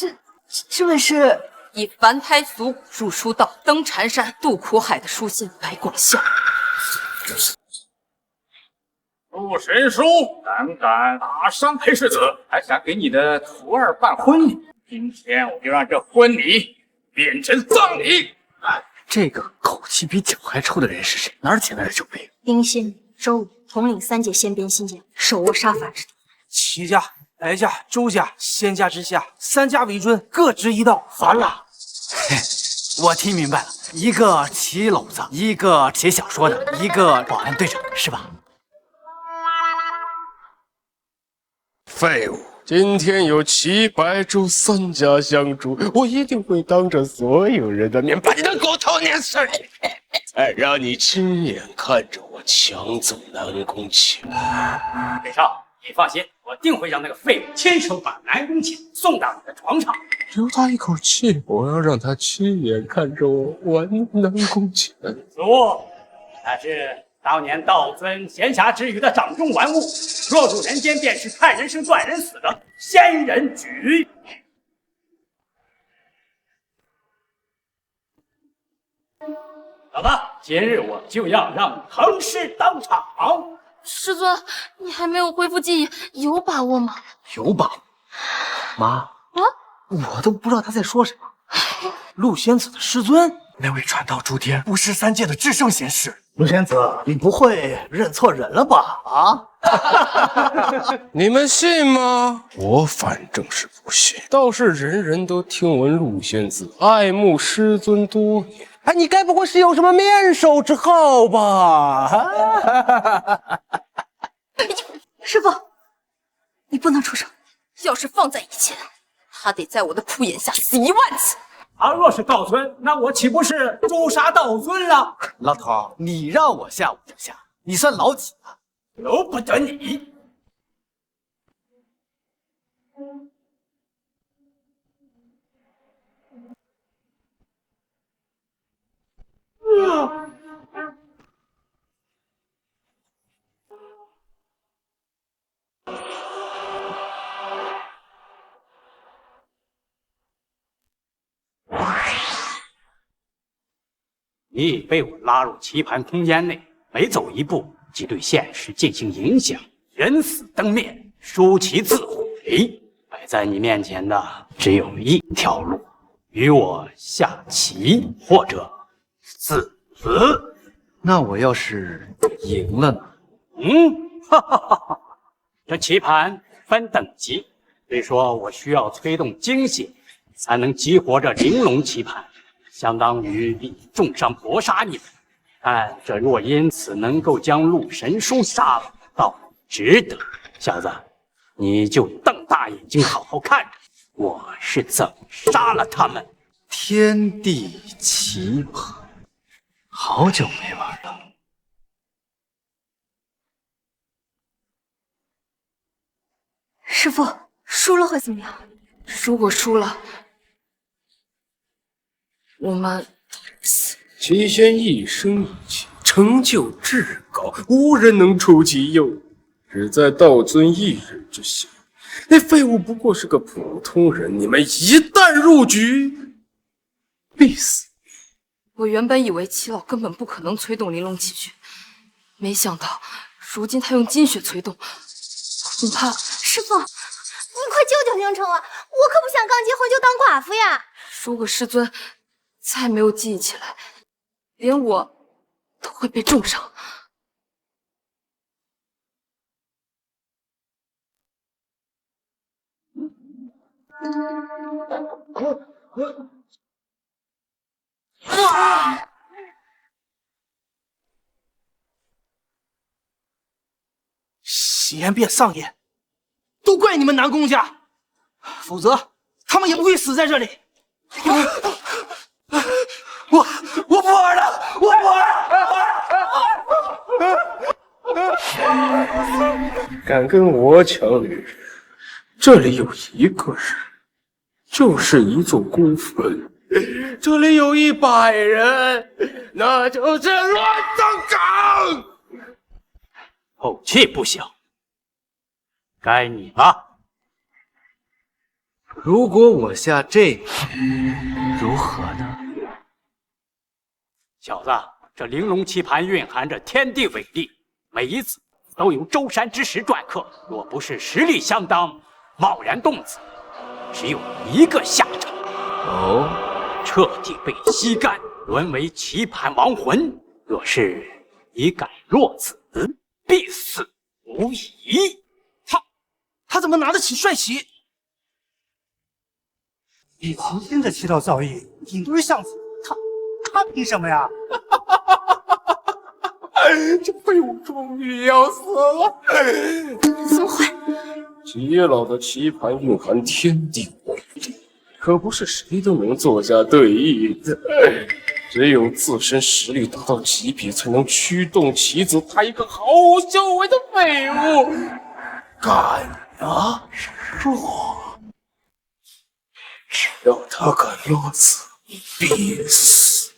这位是以凡胎俗骨入书道，登禅山渡苦海的书仙白广孝。陆神书胆敢打伤裴世子，还想给你的徒儿办婚礼，今天我就让这婚礼变成葬礼！这个口气比脚还臭的人是谁？哪儿请来的酒杯？丁仙、周武统领3界仙边信件，手握杀法之地。齐家、白家、周家，仙家之下，3家为尊，各执一道。烦了！我听明白了，一个棋篓子，一个写小说的，一个保安队长，是吧？废物！今天有齐白周3家相助，我一定会当着所有人的面把你的骨头碾碎，再让你亲眼看着我抢走南宫钱。裴少，你放心，我定会让那个废物亲手把南宫钱送到你的床上。留他一口气，我要让他亲眼看着我玩南宫钱。祖，那是当年道尊闲暇之余的掌中玩物，若入人间，便是看人生断人死的仙人局。好吧，今日我就要让你横尸当场。师尊，你还没有恢复记忆，有把握吗？有把握。妈，我都不知道他在说什么。陆仙子的师尊，那位传道诸天、不识3界的至圣贤士。陆仙子，你不会认错人了吧？啊！你们信吗？我反正是不信。倒是人人都听闻陆仙子爱慕师尊多年。哎，你该不会是有什么面授之好吧？师傅，你不能出手，要是放在以前，他得在我的铺眼下死1万次。而若是道尊，那我岂不是诛杀道尊了？老头，你让我下我就下，你算老几了？由不得你！你已被我拉入棋盘空间内，每走一步即对现实进行影响，人死灯灭，书棋自毁。摆在你面前的只有一条路，与我下棋或者死。那我要是赢了呢？哈哈哈哈！这棋盘分等级，虽说我需要催动精血才能激活这玲珑棋盘，相当于以重伤搏杀你们。但这若因此能够将陆神书杀了，倒值得。小子，你就瞪大眼睛好好看着我是怎么杀了他们。天地棋盘，好久没玩了。师傅，输了会怎么样？如果输了，我们齐仙一生一气，成就至高，无人能出其右，只在道尊一人之下。那废物不过是个普通人，你们一旦入局，必死。我原本以为齐老根本不可能催动玲珑奇诀，没想到如今他用金血催动，恐怕……师傅，你快救救宁城啊！我可不想刚结婚就当寡妇呀！如果师尊再没有记忆起来，连我都会被重伤。喜宴变丧宴，都怪你们南宫家，否则他们也不会死在这里。我不玩了，我不玩。敢跟我抢女人，这里有一个人，就是一座孤坟；这里有100人，那就是乱葬岗。口气不小，该你了。如果我下这个，如何呢？小子，这玲珑棋盘蕴含着天地伟力，每一子都由周山之石篆刻，若不是实力相当，贸然动子，只有一个下场。哦，彻底被吸干，沦为棋盘亡魂。若是你敢落子，必死无疑。他怎么拿得起帅旗？以齐天的棋道造诣，顶多是相子，他凭什么呀？这废物终于要死了！怎么会？齐老的棋盘蕴含天地伟力，可不是谁都能坐下对弈的。只有自身实力达到级别，才能驱动棋子。他一个毫无修为的废物，敢啊！落！只要他敢落子，必死！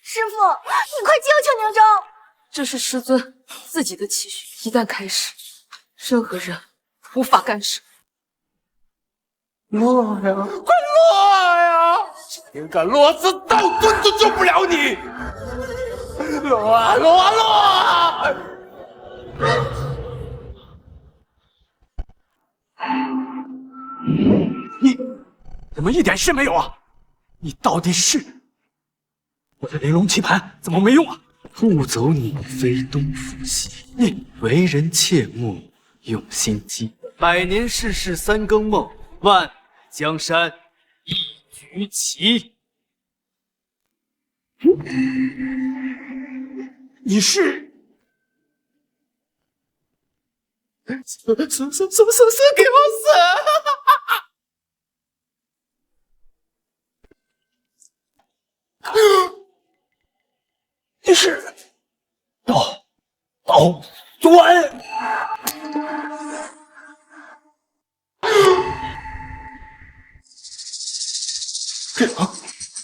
师傅，你快救救宁州！这是师尊自己的期许，一旦开始，任何人无法干涉。落呀，快落呀！谁敢落子，道尊都救不了你！落啊落啊落啊！你怎么一点事没有啊？你到底是……我的玲珑棋盘怎么没用啊？路走你非东扶西，你为人切莫用心机。百年世事三更梦，万里江山一局棋。你是？死给我死！你是道尊？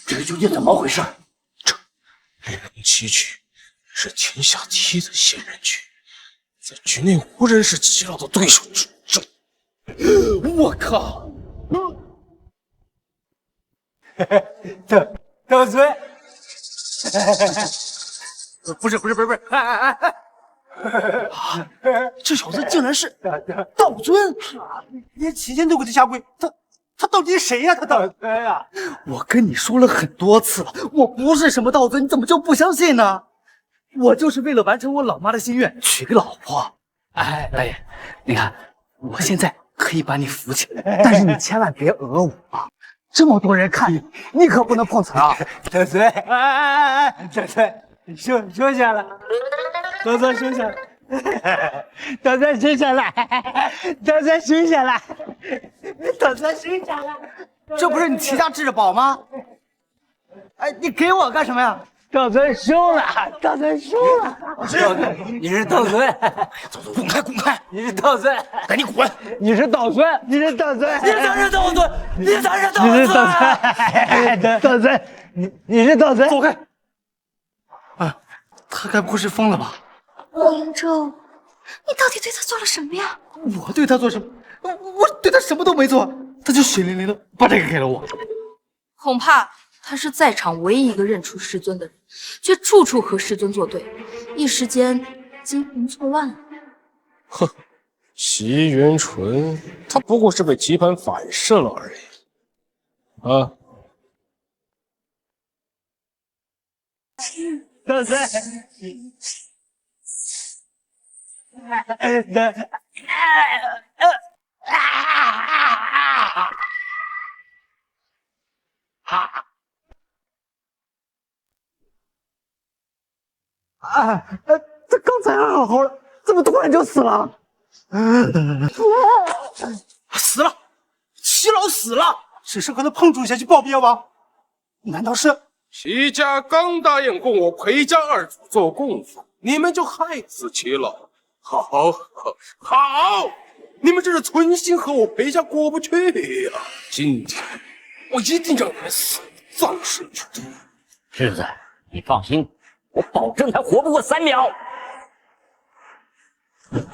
这究竟怎么回事？玲珑棋局是天下第一的仙人局，在局内无人是齐老的对手。我靠！道尊，不是，这小子竟然是道尊，连齐天都给他下跪，他到底是谁呀？他道尊啊！我跟你说了很多次了，我不是什么道尊，你怎么就不相信呢？我就是为了完成我老妈的心愿，娶个老婆。哎，大爷，你看，我现在可以把你扶起来，但是你千万别讹我啊！这么多人看你，你可不能碰瓷啊！道尊，道尊，收下了，道尊收下了，道尊收下了，道尊收下了，道尊收下了。这不是你齐家至宝吗？哎，你给我干什么呀？道尊输了，道尊输了。你是道尊，滚开，滚开！你是道尊，赶紧滚！你是道尊，你是道尊，你才是道尊，你才是道尊，你是道尊，道尊，你是道尊，走开！啊，他该不会是疯了吧？林州，你到底对他做了什么呀？我对他做什么？我对他什么都没做，他就血淋淋的把这个给了我。恐怕他是在场唯一一个认出师尊的人，却处处和师尊作对，一时间惊魂错乱。哼，齐元纯，他不过是被棋盘反噬了而已。啊，道尊，他刚才还好好的，怎么突然就死了？死了，齐老死了，只是和他碰触一下就暴毙了吗？难道是？齐家刚答应供我裴家二主做供奉，你们就害死齐老？好，你们这是存心和我裴家过不去呀！今天我一定让你们死葬身之地。世子，你放心，我保证他活不过3秒。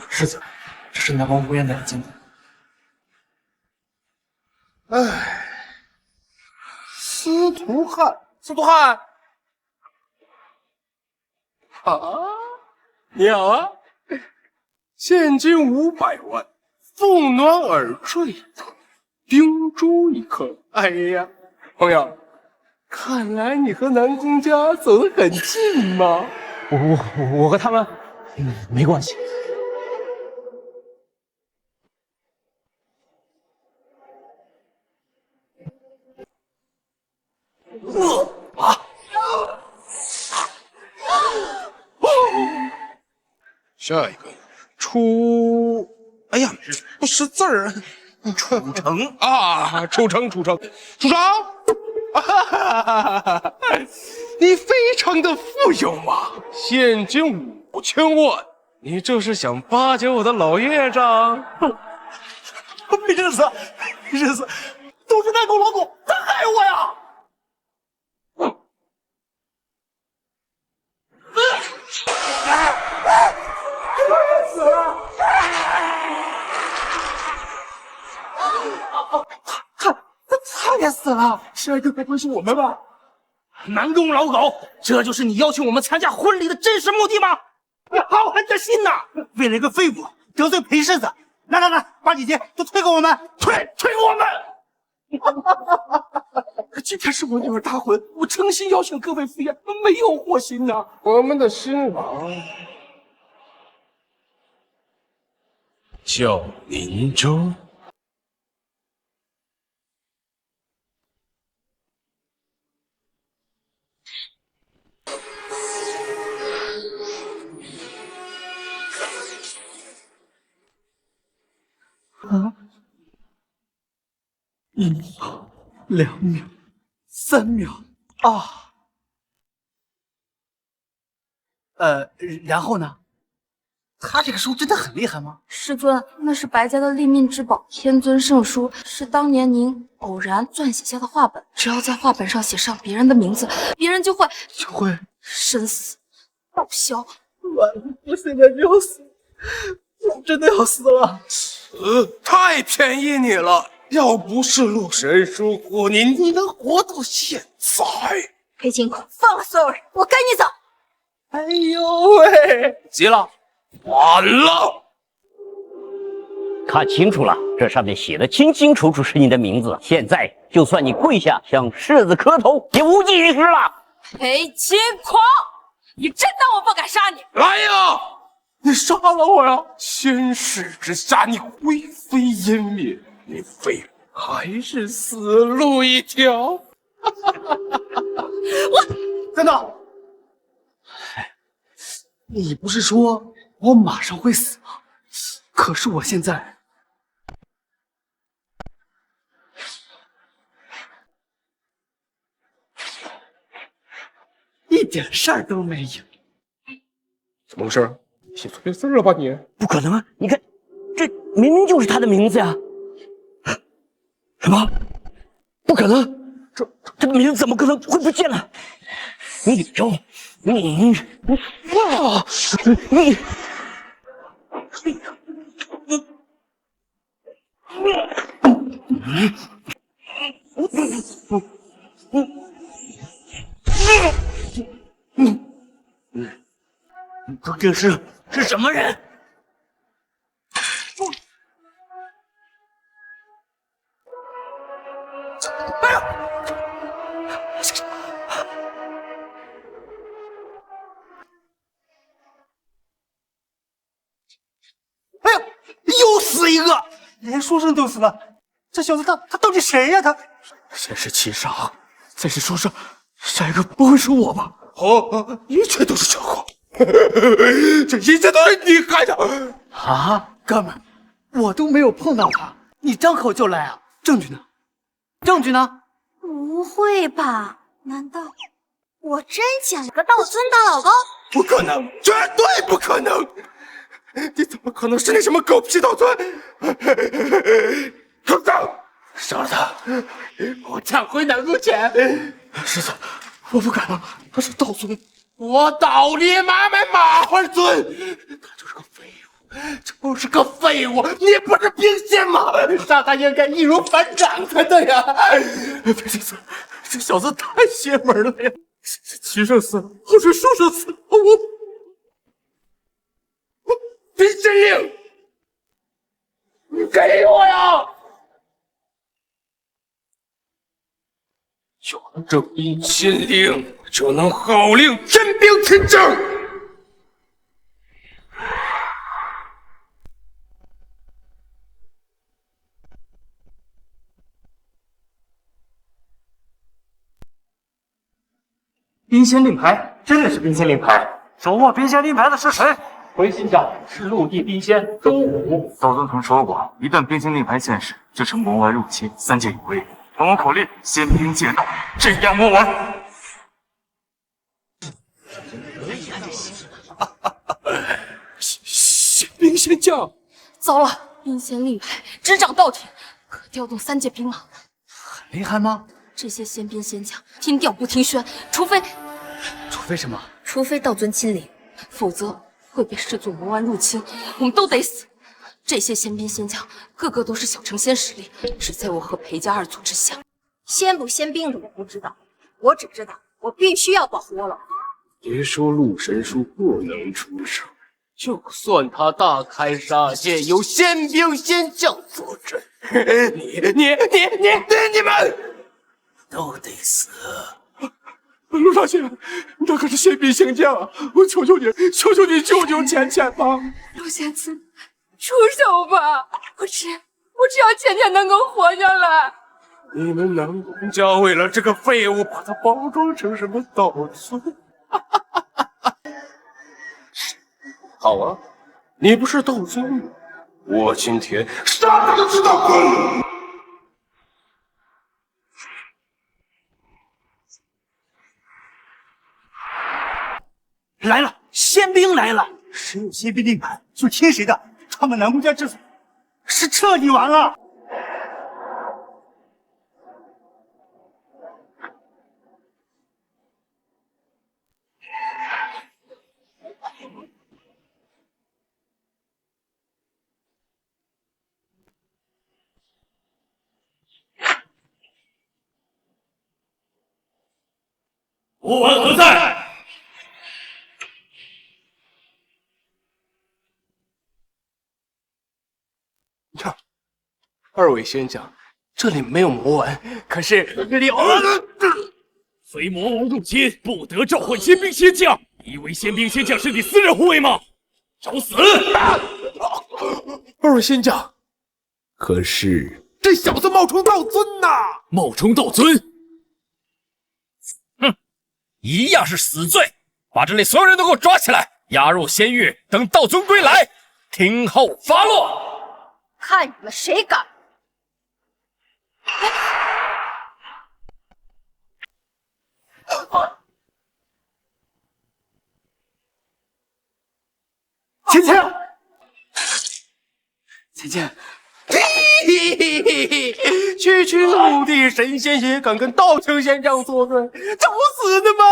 世子，这是南王无言的经。唉，司徒汉，啊，你好啊！现金500万，凤暖耳坠，冰珠1颗。哎呀，朋友，看来你和南宫家走得很近嘛。我和他们没关系。下一个出，哎呀，不识字儿，楚成啊，楚成，啊，你非常的富有嘛，现金5000万，你这是想巴结我的老业障？没认死，都是南宫老狗，他害我呀！死了！他也死了，下一个该不会是我们吧？南宫老狗，这就是你邀请我们参加婚礼的真实目的吗？你好狠的心呐！为了一个废物得罪裴世子，来，把礼金都退给我们，退我们！今天是我女儿大婚，我诚心邀请各位赴宴，没有祸心呐。我们的新郎叫林州。啊！1秒、2秒、3秒啊！然后呢？他这个书真的很厉害吗？师尊，那是白家的立命之宝，天尊圣书，是当年您偶然撰写下的画本。只要在画本上写上别人的名字，别人就会生死报销。完了，我现在就要死，我真的要死了！太便宜你了！要不是陆神疏忽你能活到现在？裴清空，放了所有人，我赶你走！哎呦喂！急了，完了！看清楚了，这上面写的清清楚楚是你的名字。现在就算你跪下向世子磕头，也无济于事了。裴清空，你真当我不敢杀你？来呀！你杀了我呀！先世之下，你灰飞烟灭，你废物还是死路一条。我等等，你不是说我马上会死吗？可是我现在1一点事儿都没有。怎么回事？写错字了吧你？不可能啊！你看，这明明就是他的名字呀！什么？不可能！这名字怎么可能会不见了？你有你哇！你。究竟是什么人？哎呀！哎呀，又死一个，连书生都死了。这小子他到底谁呀？他先是七杀，再是书生，下一个不会是我吧？一切都是巧合。这一切都是你害的啊！哥们，我都没有碰到他，你张口就来啊？证据呢？证据呢？不会吧？难道我真捡了个道尊当老公？不可能，绝对不可能！你怎么可能是那什么狗屁道尊？畜生！杀了他！我抢回南宫剑！师尊，我不敢了，他是道尊。我倒你妈卖马花尊！他就是个废物，就是个废物！你不是兵仙吗？杀他应该易如反掌才对呀！别死，这小子太邪门了呀！齐胜死了，后是书生死了，我兵仙令，你给我呀！有了这兵仙令，就能号令天兵天将。兵仙令牌，真的是兵仙令牌。手握兵仙令牌的是谁？回心掌是陆地兵仙周武。道尊曾说过，一旦兵仙令牌现世，就成魔丸入侵，三界有危。传我口令，仙兵借道，镇压魔丸。仙兵仙将，糟了！兵仙令牌执掌稻田，可调动三界兵马。很厉害吗？这些仙兵仙将听调不听宣，除非什么？除非道尊亲临，否则会被视作魔丸入侵，我们都得死。这些仙兵仙将个个都是小成仙实力，只在我和裴家二祖之下。仙不仙兵的我不知道，我只知道我必须要保护我老婆。别说陆神书不能出手，就算他大开杀戒，有仙兵仙将坐镇，你们都得死。陆少卿，那可是仙兵仙将啊！我求求你救救浅浅吧！陆仙子，出手吧！我只要浅浅能够活下来。你们南宫家为了这个废物，把他包装成什么道尊？好啊，你不是道尊吗？我今天杀了这道尊！来了，仙兵来了！谁有仙兵令牌就听谁的。他们南宫家这次是彻底完了。魔丸何在？二位仙将，这里没有魔丸，可是非魔王入侵，不得召唤仙兵仙将。以为仙兵仙将是你私人护卫吗？找死！二位仙将，可是这小子冒充道尊呐！冒充道尊？哼，一样是死罪！把这里所有人都给我抓起来，押入仙狱，等道尊归来，听候发落。看你们谁敢！芊芊，芊芊，区区陆地神仙也敢跟道清仙长作对，找死呢吗？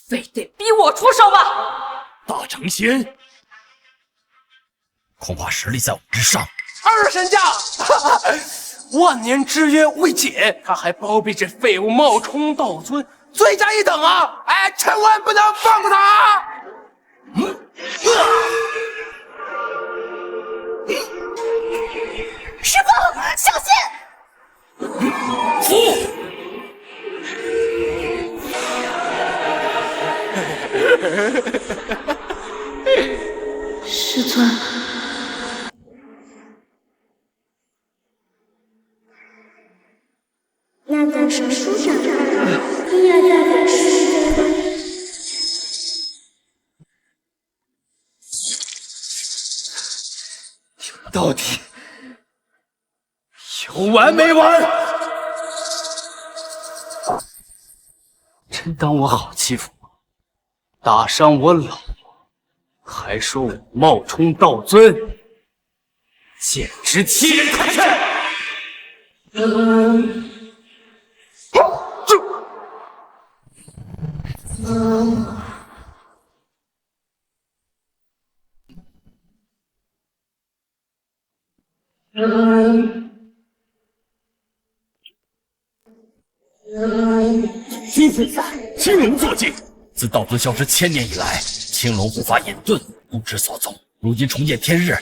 非得逼我出手吧？大成仙，恐怕实力在我之上。二神将，万年之约未解，他还包庇这废物冒充道尊，罪加一等啊！哎，千万不能放过他！师傅，小心！师尊，那在手书上，你要代表世界。到底有完没完？真当我好欺负吗？打伤我老婆，还说我冒充道尊，简直欺人太甚！朱护法，青龙坐骑。自道尊消失1000年以来，青龙护法隐遁，不知所踪。如今重见天日，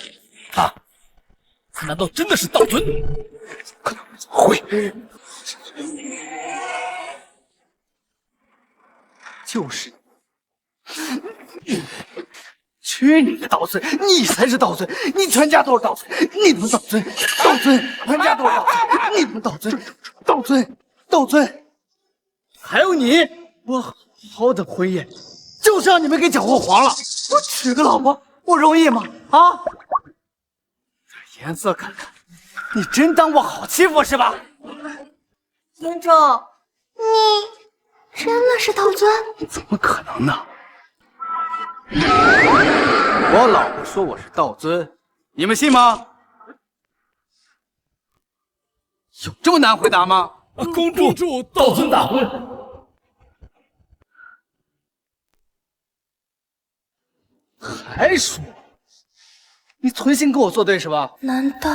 他难道真的是道尊？会，就是你。去你的道尊！你才是道尊！你全家都是道尊！你们道尊，道尊，全家都是道尊！你们道尊，道尊，道尊，还有你，我好好的婚宴，就是让你们给搅和黄了。我娶个老婆不容易吗？啊！点颜色看看，你真当我好欺负是吧？尊重，你真的是道尊？怎么可能呢？我老婆说我是道尊，你们信吗？有这么难回答吗？公主，道尊大婚。还说你存心跟我作对是吧？难道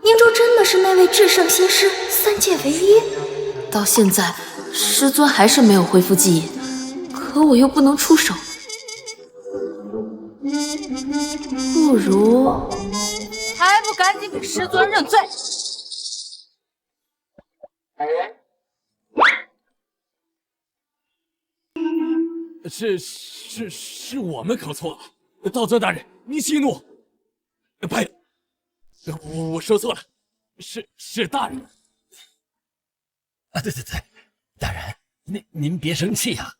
宁州真的是那位至圣仙师，3界唯一？到现在，师尊还是没有恢复记忆，可我又不能出手，不如还不赶紧给师尊认罪！是我们可错了，道尊大人，您息怒。呸！我说错了，是大人。啊，对，大人，您别生气啊。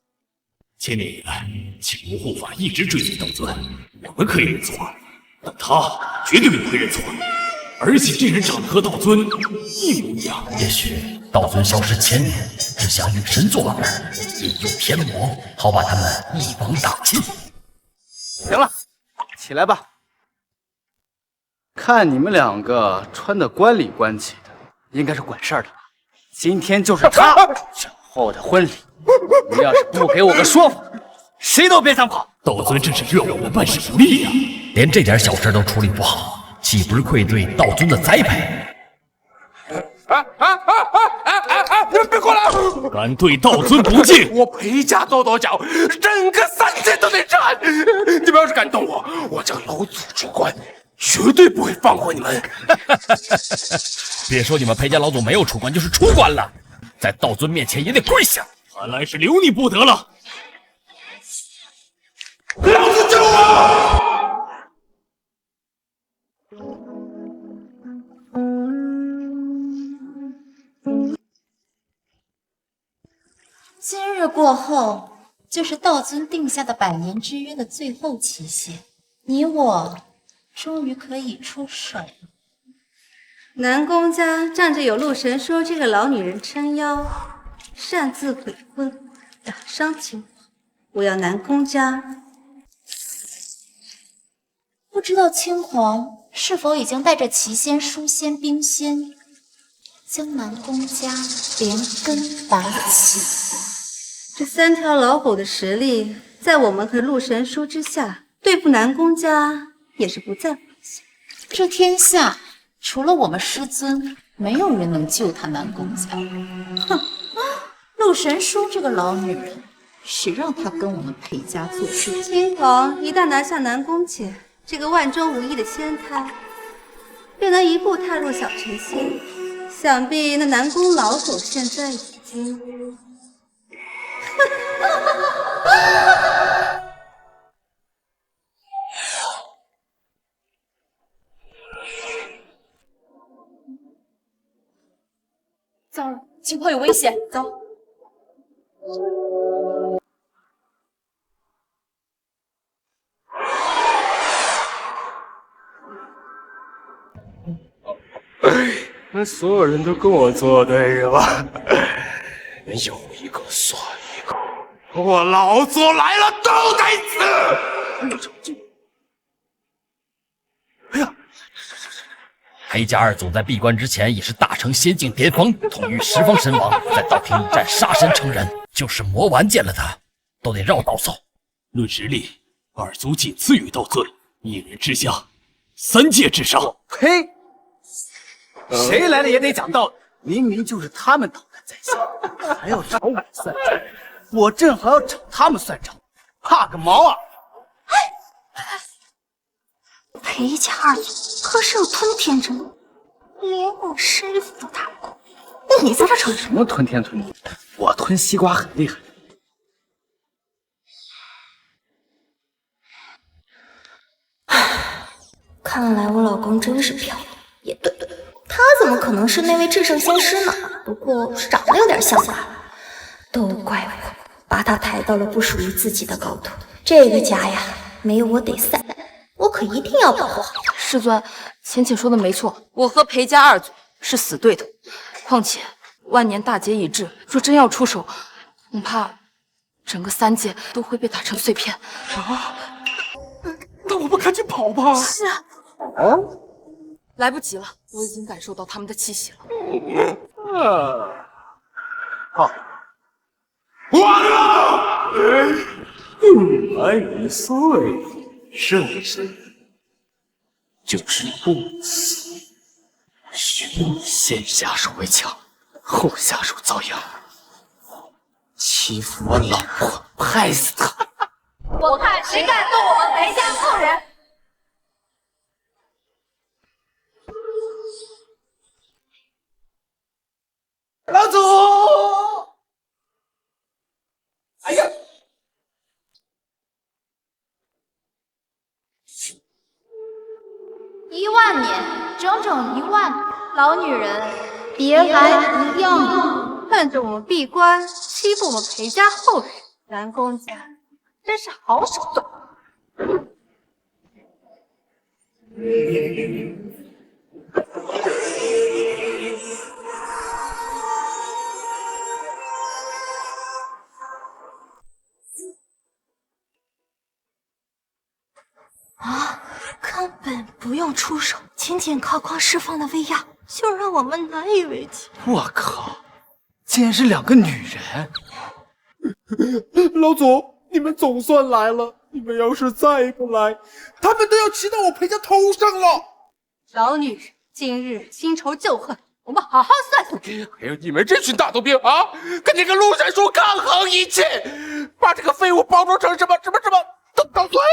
1000年以来，青龙护法一直追随道尊，我们可以认错，但他绝对不会认错。而且这人长得和道尊一模一样。也许道尊消失1000年，只想与神作伴，引诱天魔，好把他们一网打尽。行了，起来吧。看你们2个穿得官里官气的，应该是管事儿的吧？今天就是他小后的婚礼，你要是不给我个说法，谁都别想跑！道尊真是惹我们办事不力呀，连这点小事都处理不好，岂不是愧对道尊的栽培？你们别过来！敢对道尊不敬，我裴家跺脚，整个3界都得斩！你们要是敢动我，我叫老祖出关，绝对不会放过你们！别说你们裴家老祖没有出关，就是出关了，在道尊面前也得跪下。看来是留你不得了。老子救我！今日过后，就是道尊定下的100年之约的最后期限，你我终于可以出手了。南宫家仗着有陆神说这个老女人撑腰，擅自鬼婚，打伤秦王，我要南宫家。不知道青皇是否已经带着奇仙、书仙、冰仙，将南宫家连根拔起？这3条老狗的实力，在我们和陆神书之下，对付南宫家也是不在话下。这天下除了我们师尊，没有人能救他南宫家。哼，陆神书这个老女人，谁让她跟我们裴家做事？青皇一旦拿下南宫家，这个万中无一的仙胎，便能一步踏入小成仙。想必那南宫老狗现在已经……糟了，情况有危险，走。那所有人都跟我作对是吧？有一个算一个，我老祖来了都得死！哎呀！裴家二祖在闭关之前也是大成仙境巅峰，统御十方神王，在道厅一战杀神成人，就是魔丸见了他都得绕道走。论实力，二祖仅次于道尊，一人之下，3界至上。呸！谁来了也得讲道理，明明就是他们捣蛋在先，还要找我算账，我正好要找他们算账，怕个毛啊！裴家二祖可是有吞天之能，连我师父都打不过，你在这逞什么吞天吞地？我吞西瓜很厉害。看来我老公真是漂亮。也对，他怎么可能是那位至圣仙师呢？不过长得有点像罢了。都怪我把他抬到了不属于自己的高度。这个家呀，没有我得散，我可一定要保护好他。师尊，浅浅说的没错，我和裴家二祖是死对头。况且万年大劫已至，若真要出手，恐怕整个3界都会被打成碎片。啊！那我们赶紧跑吧！是啊。来不及了，我已经感受到他们的气息了。好，完了！1万岁，圣神就是不死，先下手为强，后下手遭殃。欺负我老婆，害死他！我看谁敢动我们裴家后人！老祖！哎呀！1万年，整整1万年，老女人，别来无恙！看着我们闭关，欺负我们裴家后人，南宫家真是好手段。啊，根本不用出手，仅仅靠光释放的威压，就让我们难以为继。我靠，竟然是2个女人！老祖，你们总算来了。你们要是再不来，他们都要骑到我裴家头上了。老女人，今日新仇旧恨，我们好好算算。还有你们这群大头兵啊，跟这个陆神书抗衡一气，把这个废物包装成什么道尊。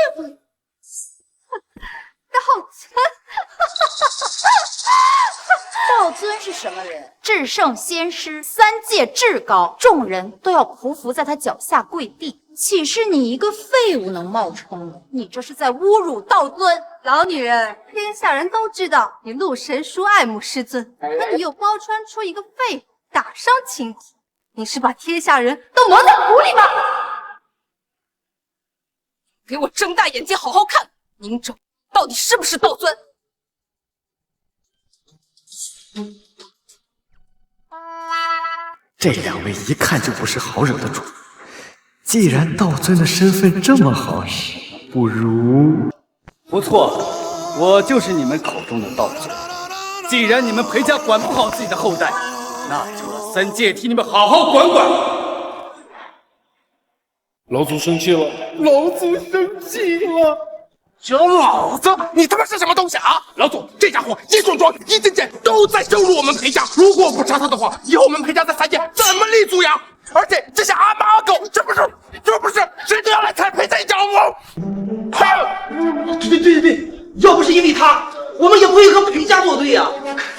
道尊是什么人？至圣仙师，3界至高，众人都要匍匐在他脚下跪地。岂是你一个废物能冒充的？你这是在侮辱道尊！老女人，天下人都知道你陆神书爱慕师尊，可你又包装出一个废物，打伤亲体，你是把天下人都蒙在鼓里吗？给我睁大眼睛好好看，宁州到底是不是道尊？这2位一看就不是好惹的主，既然道尊的身份这么好使，不如……不错，我就是你们口中的道尊。既然你们裴家管不好自己的后代，那就让三界替你们好好管管。老祖生气了，老祖生气了！这老子，你他妈是什么东西啊！老祖，这家伙一壮壮一件件都在羞辱我们裴家，如果不杀他的话，以后我们裴家在三界怎么立足呀？而且这些阿猫阿狗，这不是谁都要来踩裴家一脚吗？对，要不是因为他，我们也不会和裴家作对呀。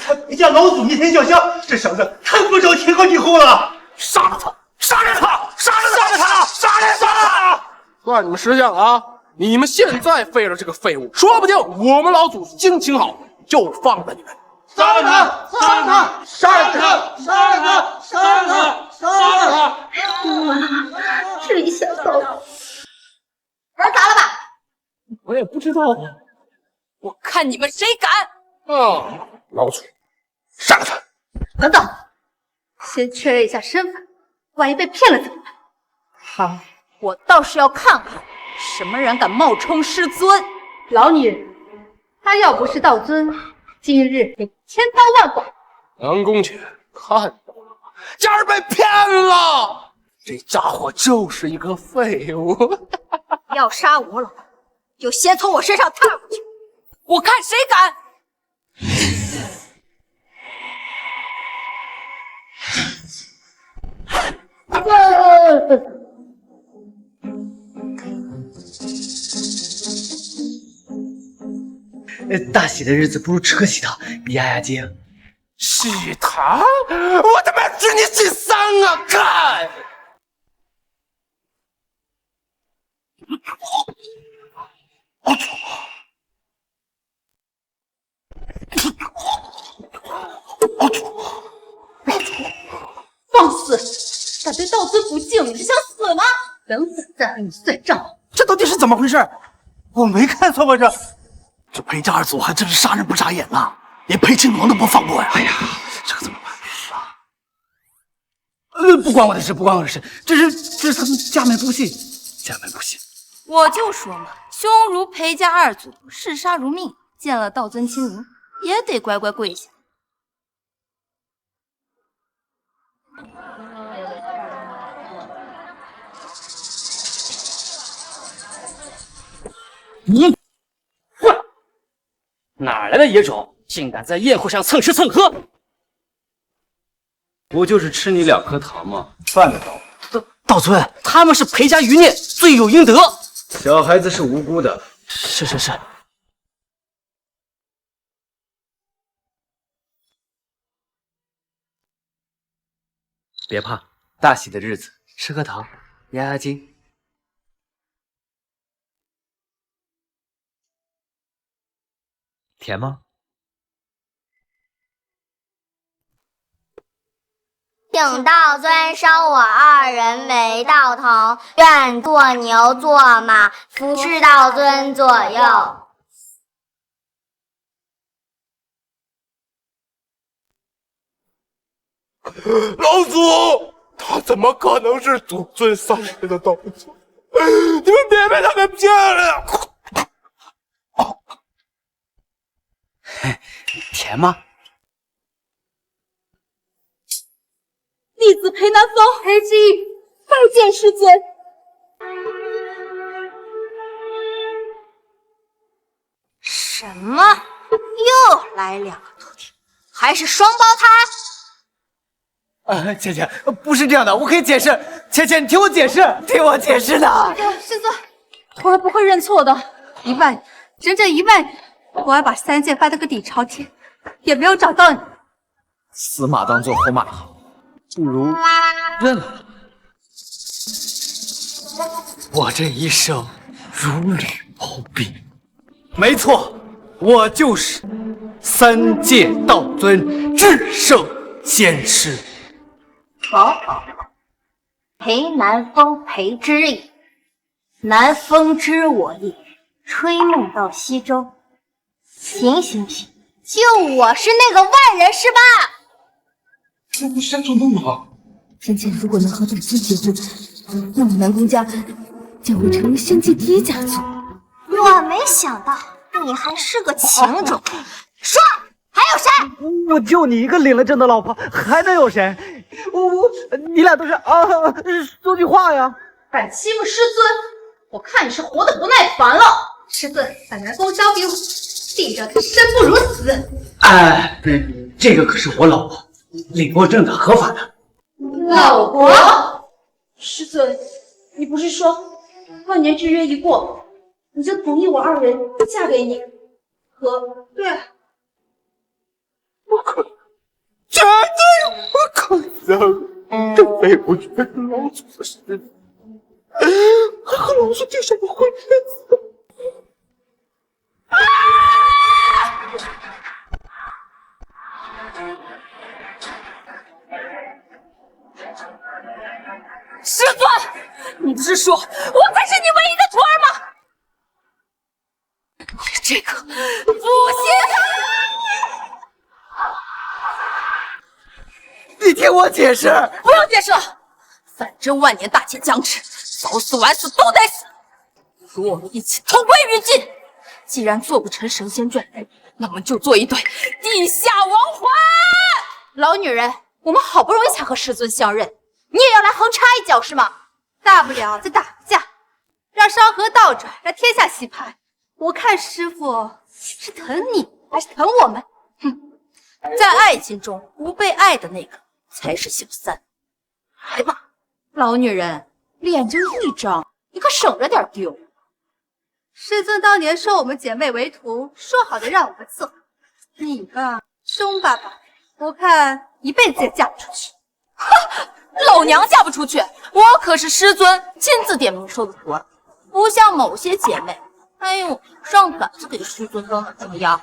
在裴家老祖面前叫嚣，这小子太不知道天高地厚了！杀了他！杀了他！杀了他！杀了他！算你们识相啊！你们现在废了这个废物，说不定我们老祖心情好就放了你们。杀了他！杀了他！杀了他！杀了他！杀了他！杀了他！这一下到了，玩砸了吧？我也不知道，我看你们谁敢！老祖，杀了他！等等，先确认一下身份，万一被骗了怎么办？好，我倒是要看看什么人敢冒充师尊。老女，他要不是道尊，今日得千刀万剐。南宫姐看到了吗？家儿被骗了，这家伙就是一个废物。要杀我老公，就先从我身上踏过去。我看谁敢！大喜的日子不如吃个喜糖，压压惊。喜糖？我他妈祝你喜丧啊！看。放肆！敢对道尊不敬，你是想死吗？等死再和你算账。这到底是怎么回事？我没看错吧？这裴家二祖还真是杀人不眨眼呐，连裴青龙都不放过呀！哎呀，这可怎么办？不关我的事，不关我的事，这是他们家门不幸，家门不幸。我就说嘛，兄如裴家二祖，视杀如命，见了道尊亲临，也得乖乖跪下。你混！哪来的野种，竟敢在宴会上蹭吃蹭喝？不就是吃你2颗糖吗？犯得着？道尊，他们是裴家余孽，罪有应得。小孩子是无辜的。是。别怕，大喜的日子吃颗糖，压压惊。甜吗？请道尊收我2人为道童，愿做牛做马，服侍道尊左右。老祖，他怎么可能是祖尊3世的道尊？你们别被他给骗了！甜吗？弟子裴南风、裴之玉拜见师尊。什么？又来2个徒弟，还是双胞胎？倩倩，不是这样的，我可以解释。倩倩，你听我解释，听我解释的。师尊，徒儿不会认错的。1万，整整1万年，徒儿把3界翻了个底朝天，也没有找到你。死马当做活马医，不如认了。我这一生如履薄冰。没错，我就是3界道尊至圣仙师。好，裴南风、裴之意，南风知我意，吹梦到西洲。行，就我是那个万人是吧？这不山中梦吗？倩倩如果能和道尊结婚，我们南宫家将会成为仙界第一家族。我没想到你还是个情种。说，还有谁？我就你一个领了证的老婆，还能有谁？你俩都是说句话呀！敢欺负师尊，我看你是活得不耐烦了。师尊，把南宫交给我，定让他生不如死。这个可是我老婆，领过证的，合法的。老婆，师尊，你不是说万年之约一过，你就同意我二人嫁给你？对啊，不可能，绝对不可能！这废物居然是老祖的师子，还和老祖订什么婚约？师尊，你不是说我才是你唯一的徒儿吗？你这个不行！你听我解释。不用解释了，反正万年大劫将至，早死晚死都得死。与我们一起同归于尽。既然做不成神仙眷侣，那么就做一对地下亡魂。老女人，我们好不容易才和师尊相认，你也要来横插一脚是吗？大不了再打个架，让山河倒转，让天下洗牌。我看师傅是疼你还是疼我们？哼，在爱情中不被爱的那个才是小三。来吧，老女人，脸就一张，你可省着点丢。师尊当年收我们姐妹为徒，说好的让我们伺候。你吧，凶巴巴，我看一辈子也嫁不出去。老娘嫁不出去，我可是师尊亲自点名收的徒儿，不像某些姐妹，哎呦，上杆子给师尊当怎么样？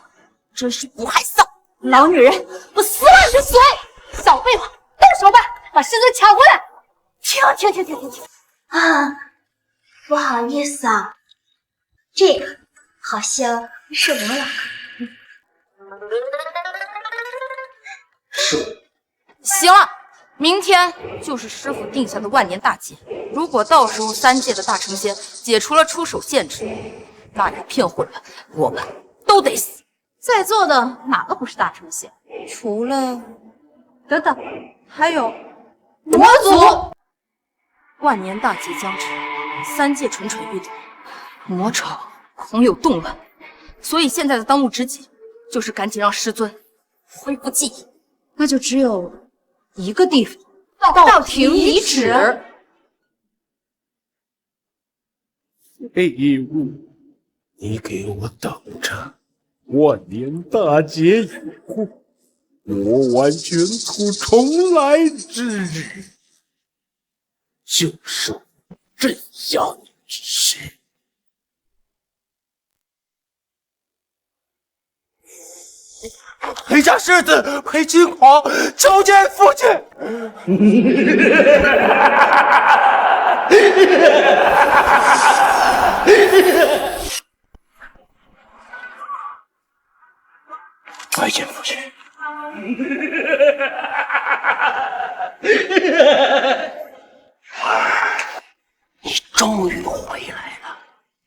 真是不害臊！老女人，我死了是随！小废话，动手吧，把师尊抢回来！停！啊，不好意思啊，这个好像是我老公。是。行了。明天就是师傅定下的万年大劫，如果到时候3界的大成仙解除了出手限制，那一片混乱，我们都得死。在座的哪个不是大成仙？除了……等等，还有魔族。万年大劫将至，3界蠢蠢欲动，魔潮恐有动乱，所以现在的当务之急就是赶紧让师尊恢复记忆，那就只有一个地方，道庭遗址。废物，你给我等着！万年大劫以后，魔丸卷土重来之日，就是镇压你之日。裴家世子裴金黄求见父亲。拜见父亲。你终于回来了。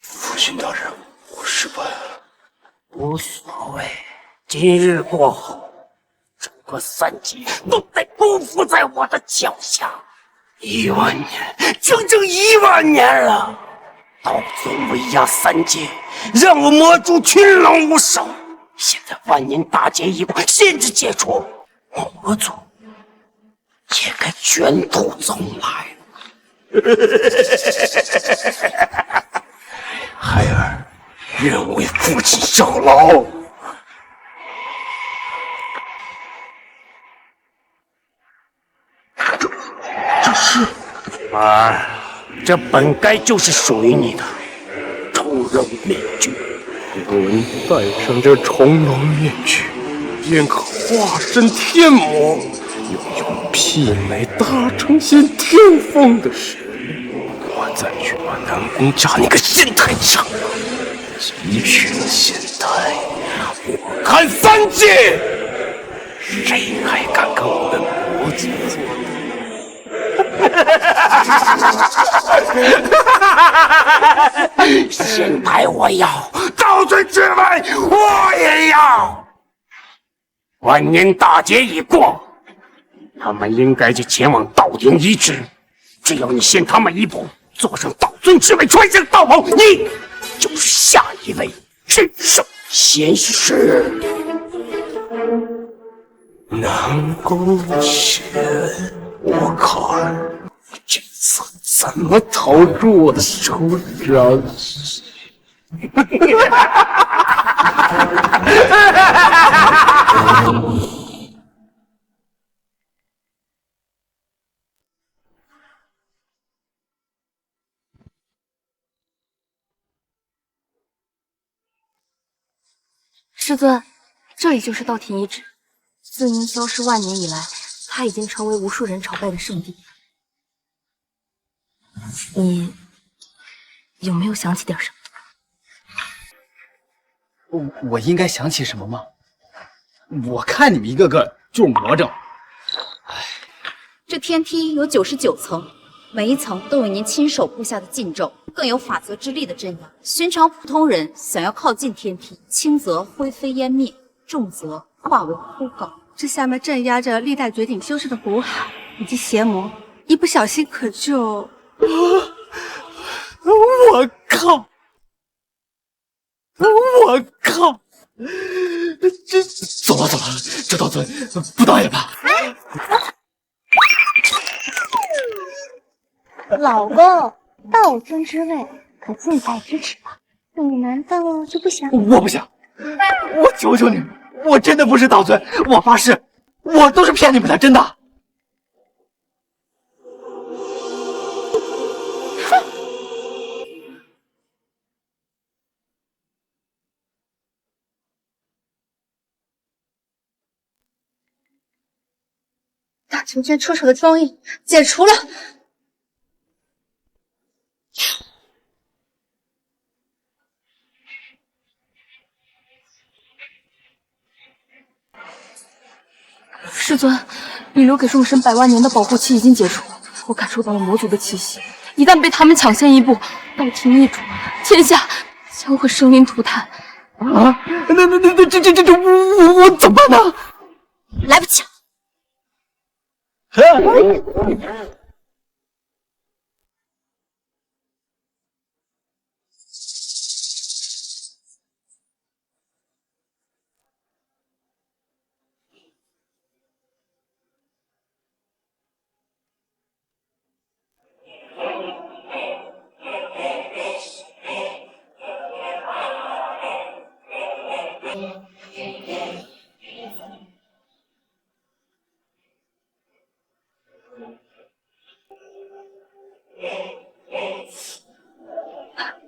父亲大人，我失败了。无所谓。今日过后，整个3界都得辜负在我的脚下。1万年，整整1万年了。道尊威压3界，让我魔族群龙无首。现在万年大劫一过，限制解除，我魔族也该卷土重来了。孩儿，愿为父亲效劳。这是儿，这本该就是属于你的重龙面具。人戴上这重龙面具，便可化身天魔，拥有媲美大成仙天风的实力。我再去把南宫家那个仙台上了，集取了仙台，我看3界谁还敢跟我们魔族作对？仙台我要，道尊之位我也要。万年大劫已过，他们应该就前往道庭遗址。只要你先他们一步，坐上道尊之位，穿上道袍，你就是下一位至圣仙师。南宫玄，我看这次怎么逃出我的手掌？师尊，这里就是道庭遗址。自您消失万年以来，它已经成为无数人朝拜的圣地。你有没有想起点什么？我应该想起什么吗？我看你们一个个就是魔怔。这天梯有99层，每一层都有您亲手布下的禁咒，更有法则之力的镇压。寻常普通人想要靠近天梯，轻则灰飞烟灭，重则化为枯槁。这下面镇压着历代绝顶修士的苦海以及邪魔，一不小心可就……我靠！我靠！这走了，这道尊不倒也罢。老公，道尊之位可近在咫尺吧？你难道就不想？我不想！我求求你们，我真的不是道尊，我发誓，我都是骗你们的，真的。大求剑出手的封印解除了。师尊，你留给众神100万年的保护期已经解除，我感受到了魔族的气息。一旦被他们抢先一步，道庭易主，天下将会生灵涂炭。啊！那我怎么办呢？来不及了。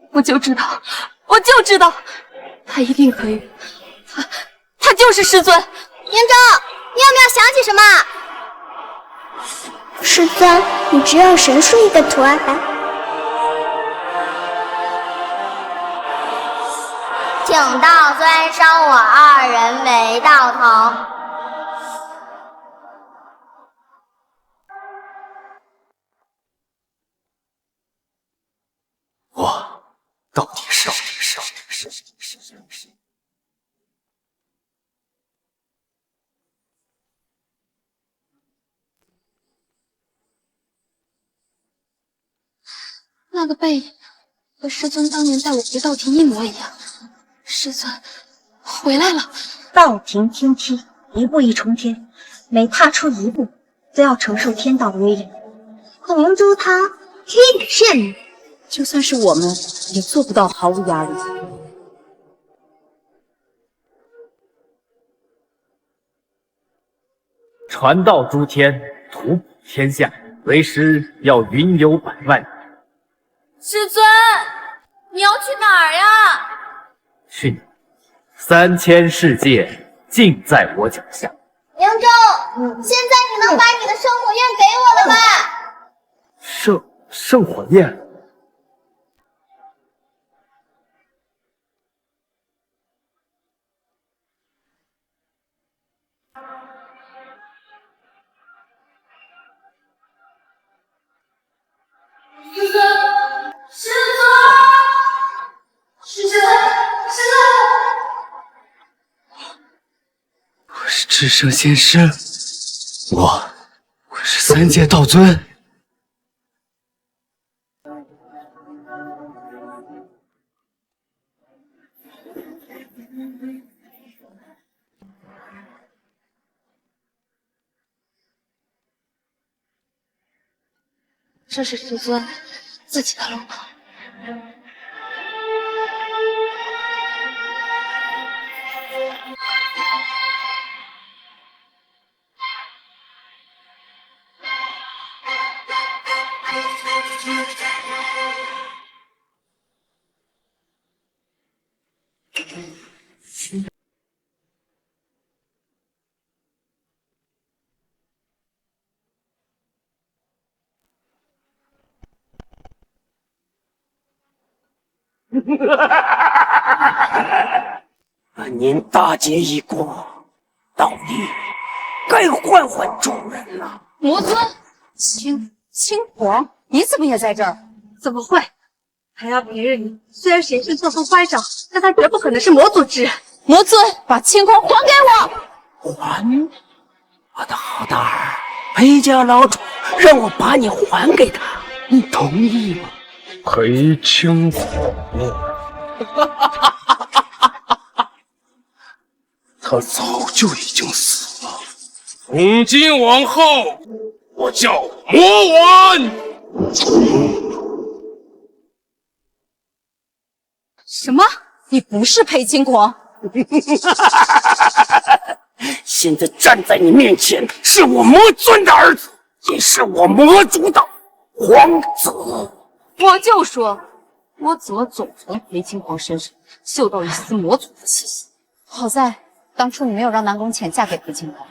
我就知道，他一定可以，他就是师尊。嬴政，你有没有想起什么？师尊，你只有神术一个徒儿吧？请道尊收我2人为道童。我到底是那个背影和师尊当年带我回道庭一模一样。师尊回来了。道庭天梯，一步一重天，每踏出一步，都要承受天道的威严。可明珠他天也骗你，就算是我们，也做不到毫无压力。传道诸天，图普天下，为师要云游100万年。师尊，你要去哪儿呀？去你！3000世界尽在我脚下。嬴政，现在你能把你的圣火焰给我了吧？圣火焰。至圣先师，我是三界道尊。这是师尊自己的龙头。本年大劫已过，道理该换换主人了。魔尊，青黄，你怎么也在这儿？怎么会？海妖平日里虽然神圣作风乖张，但他绝不可能是魔族之人。魔尊，把青黄还给我！还？我的好大儿，裴家老主让我把你还给他，你同意吗？裴青黄，他早就已经死了。从今往后，我叫魔丸。什么？你不是裴青黄？现在站在你面前，是我魔尊的儿子，也是我魔族的皇子。我就说，我怎么总从裴青黄身上嗅到一丝魔族的气息？好在当初你没有让南宫浅嫁给裴青黄。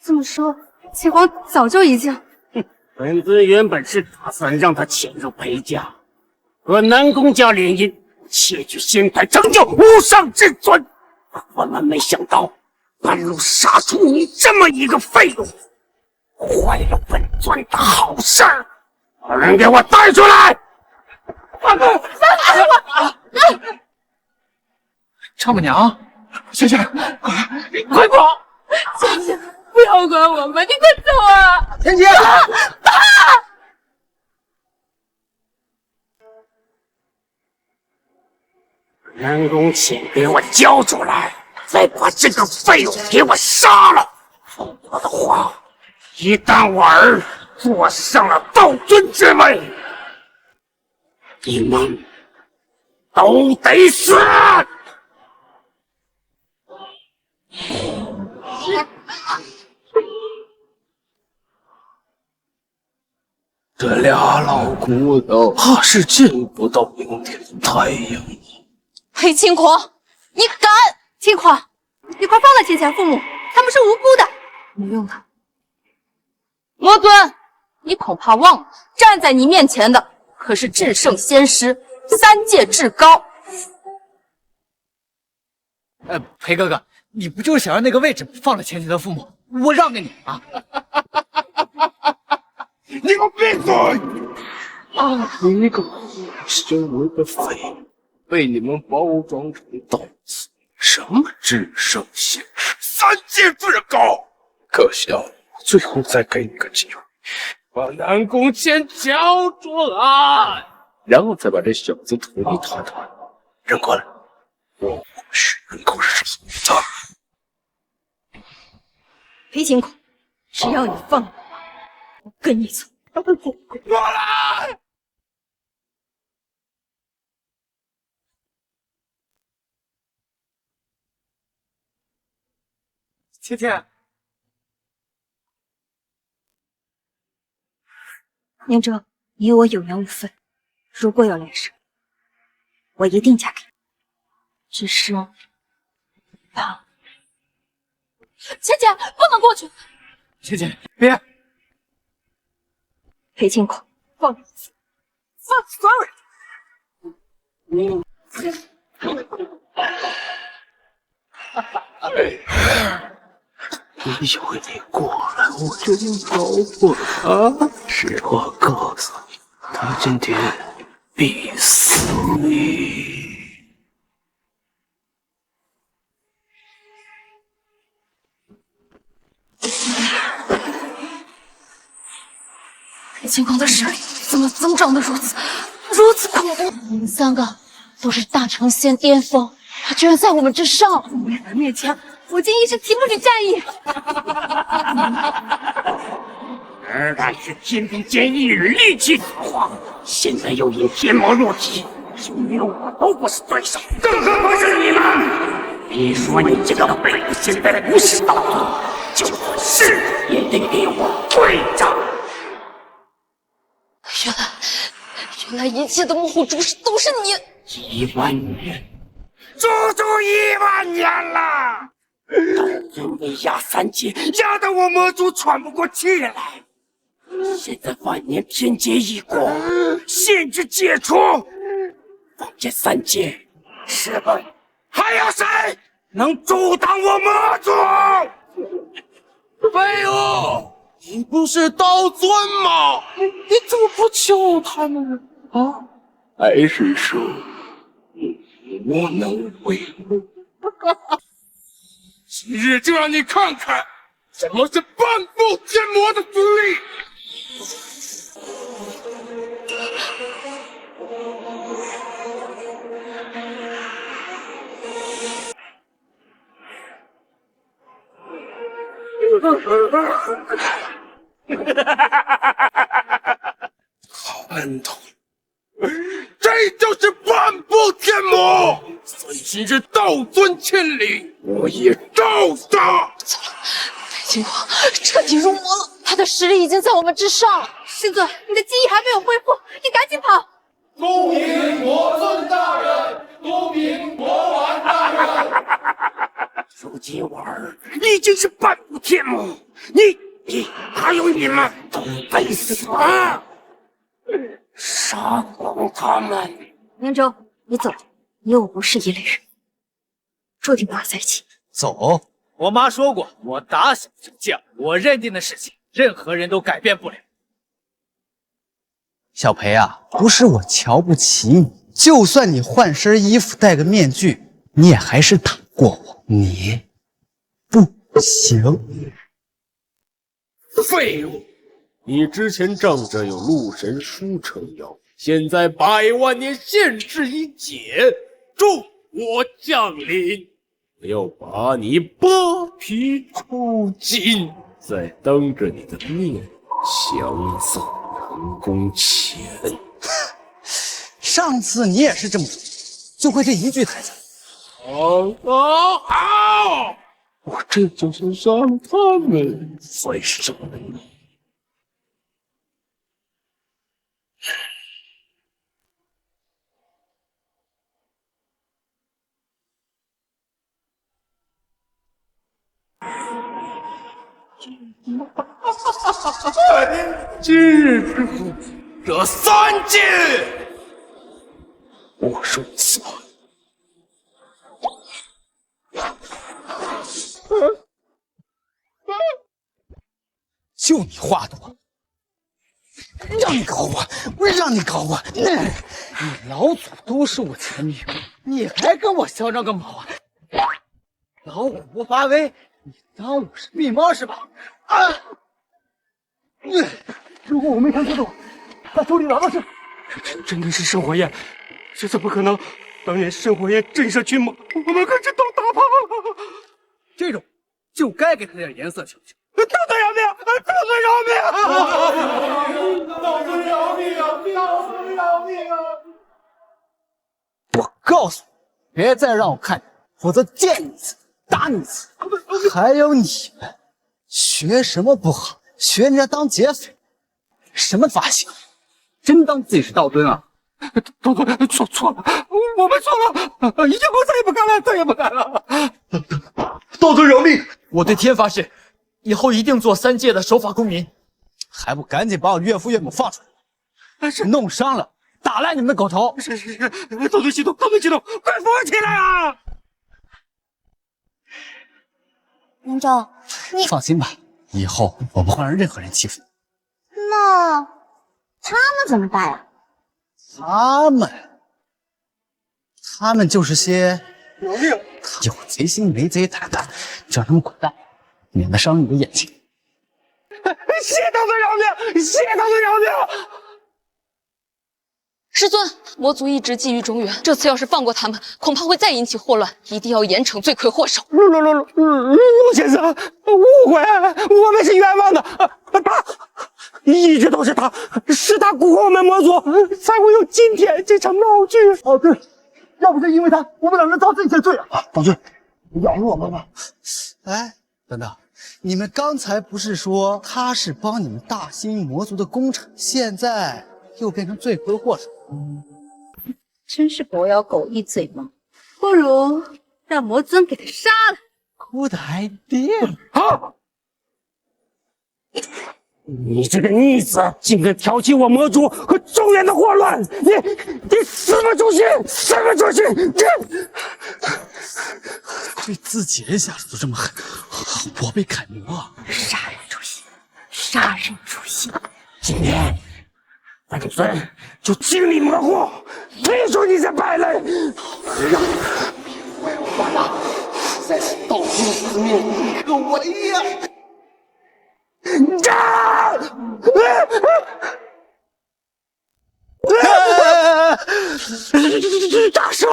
这么说，青黄早就已经……本尊原本是打算让他潜入裴家，和南宫家联姻，窃取仙台，成就无上至尊。万万没想到，半路杀出你这么一个废物，坏了本尊的好事儿。把人给我带出来！丈母娘，萱萱，快跑！萱萱，不要管我们，你快走啊！芊芊，爸！南宫浅给我交出来，再把这个废物给我杀了！否则的话，一旦我儿坐上了道尊之位，你们都得死！这俩老骨头怕是见不到明天的太阳了。裴青黄，你敢！青黄，你快放了芊芊父母，他们是无辜的。不用了。魔尊，你恐怕忘了，站在你面前的可是至圣仙师，三界至高。裴哥哥，你不就是想让那个位置放了芊芊的父母？我让给你啊！你给我闭嘴！你一个修为的废物，被你们包装成道子，什么至圣仙师，三界至高，可笑！最后再给你个机会，把南宫千交出来，然后再把这小子土里团团扔过来。我或许能够饶他。裴青空，只要你放了我跟你走。过来！芊芊，宁哲，你与我有缘无分，如果有来生，我一定嫁给你。只是，爸，芊芊不能过去。芊芊，别！裴青空，放你走，放 sorry。一会你过来，我就能饶过他。实话告诉你，他今天必死你。裴清光的实力怎么增长的如此恐怖？我们3个都是大成仙巅峰，他居然在我们之上。为了面前，我竟一时提不起战意。原来是天地间一人力气所化，现在又因天魔入体，就连我都不是对手，更何况是你们！别说你这个废物现在不是道尊，就算是也得给我退账。原来一切的幕后主使都是你！1万年，足足1万年了！道尊为压3界，压得我魔族喘不过气来。现在万年天劫一过，限制解除，放这3界，试问还有谁能阻挡我魔族？废物！你不是道尊吗？你怎么不救他们啊？还是说你无能为力？今日就让你看看什么是半步天魔的资历！好笨头，这就是半步天魔！今日道尊千里，我也照杀！走了，裴清光彻底入魔了，他的实力已经在我们之上。师尊，你的记忆还没有恢复，你赶紧跑！恭迎魔尊大人，恭迎魔丸大人。如今我儿已经是半步天魔，你还有你们都得死！杀光他们！明州，你走，你我不是一类人，注定不会在一起。走！我妈说过，我打小就犟，我认定的事情，任何人都改变不了。小裴啊，不是我瞧不起你，就算你换身衣服戴个面具，你也还是打不过我。你不行。废物！你之前仗着有陆神书撑腰，现在100万年限制一解，助我降临！我要把你剥皮抽筋，再当着你的面抢走南宫钱。上次你也是这么做，就会这一句台词。好！我这就是杀了他们，再杀了你。今日之后，这3界，我说算。就你话多，让你搞我，让你搞我！你老祖都是我前命，你还跟我嚣张个毛啊！老虎不发威，你当我是病猫是吧？如果我没看错的话，他手里拿的是，这真的是圣火焰，这怎么可能？当年圣火焰震慑群魔，我们可是都打怕了。这种就该给他点颜色瞧瞧。道尊饶命！道尊饶命！道尊饶命！道尊饶命啊！我告诉你，别再让我看见，否则见你一次打你一次。还有你们，学什么不好？学人家当劫匪，什么发型？真当自己是道尊啊？道尊错了，我们错了，以后再也不干了，再也不干了。道尊饶命！我对天发誓，以后一定做3界的守法公民。还不赶紧把我岳父岳母放出来！是弄伤了，打烂你们的狗头！是，道尊激动，快扶我起来啊！明州，你放心吧，以后我不会让任何人欺负你。那他们怎么办呀？他们就是些饶命，有贼心没贼胆的，叫他们滚蛋，免得伤你的眼睛。谢道尊饶命！谢道尊饶命！师尊，魔族一直觊觎中原，这次要是放过他们，恐怕会再引起祸乱，一定要严惩罪魁祸首。陆先生，误会，我们是冤枉的。他一直都是他，是他蛊惑我们魔族，才会有今天这场闹剧。哦，对，要不是因为他，我们哪能遭这些罪啊？道尊，你饶了我们吧。哎，等等，你们刚才不是说他是帮你们大兴魔族的功臣，现在又变成罪魁祸首？真是狗咬狗一嘴毛，不如让魔尊给他杀了。Good idea！ 好，你这个逆子，竟敢挑起我魔族和中原的祸乱！你死不出去，死不出去！对自己人下手都这么狠，我被楷模啊！杀人诛心，杀人诛心！今天范仲孙就清理魔户，没准你才败类！让为我把他再次道出死命，可为呀！大圣，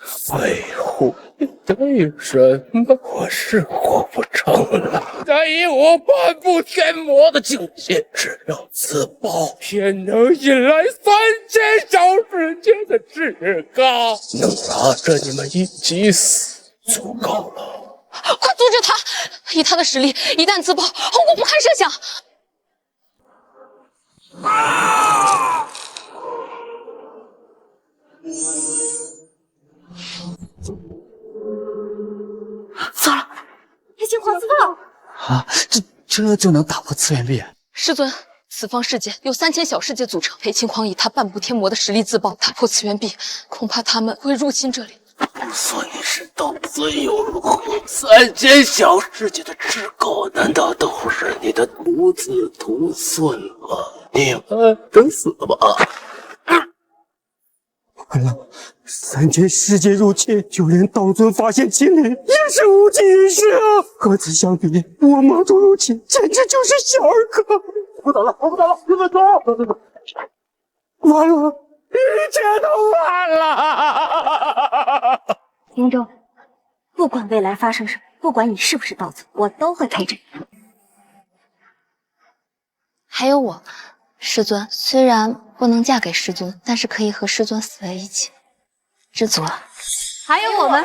废物，你为什么我是活不成了？但以我半步天魔的境界，只要自爆，便能引来3000小世界的至高，能拉着你们一起死，足够了。快阻止他！以他的实力，一旦自爆，后果不堪设想。糟了，裴青狂自爆！啊，这就能打破次元壁？师尊，此方世界由3000小世界组成，裴青狂以他半步天魔的实力自爆，打破次元壁，恐怕他们会入侵这里。不算你是道尊又如何？3000小世界的至高，难道都是你的徒子徒孙吗？你们等死吧！完了，3000世界入侵，就连道尊发现秦岭也是无济于事啊！和此相比，我魔族入侵简直就是小儿科。我不打了，我不打了，你们走，走。完了，一切都完了！林州，不管未来发生什么，不管你是不是道尊，我都会陪着你。还有我，师尊虽然不能嫁给师尊，但是可以和师尊死在一起，知足了。还有我们，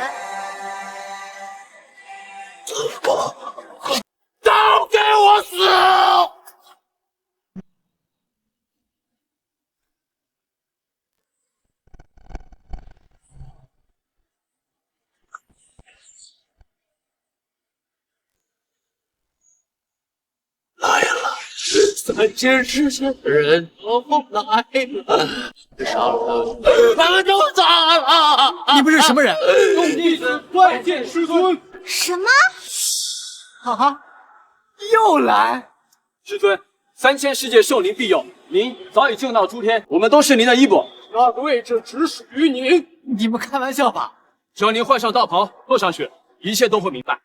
都给我死！来了，3000世界的人都来了，杀了他们就咋了？你们是什么人？众弟子拜见师尊。什么？啊！又来！师尊，3000世界圣灵庇佑，您早已正道诸天，我们都是您的衣钵。那个位置只属于您。你们开玩笑吧？只要您换上道袍，坐上去，一切都会明白。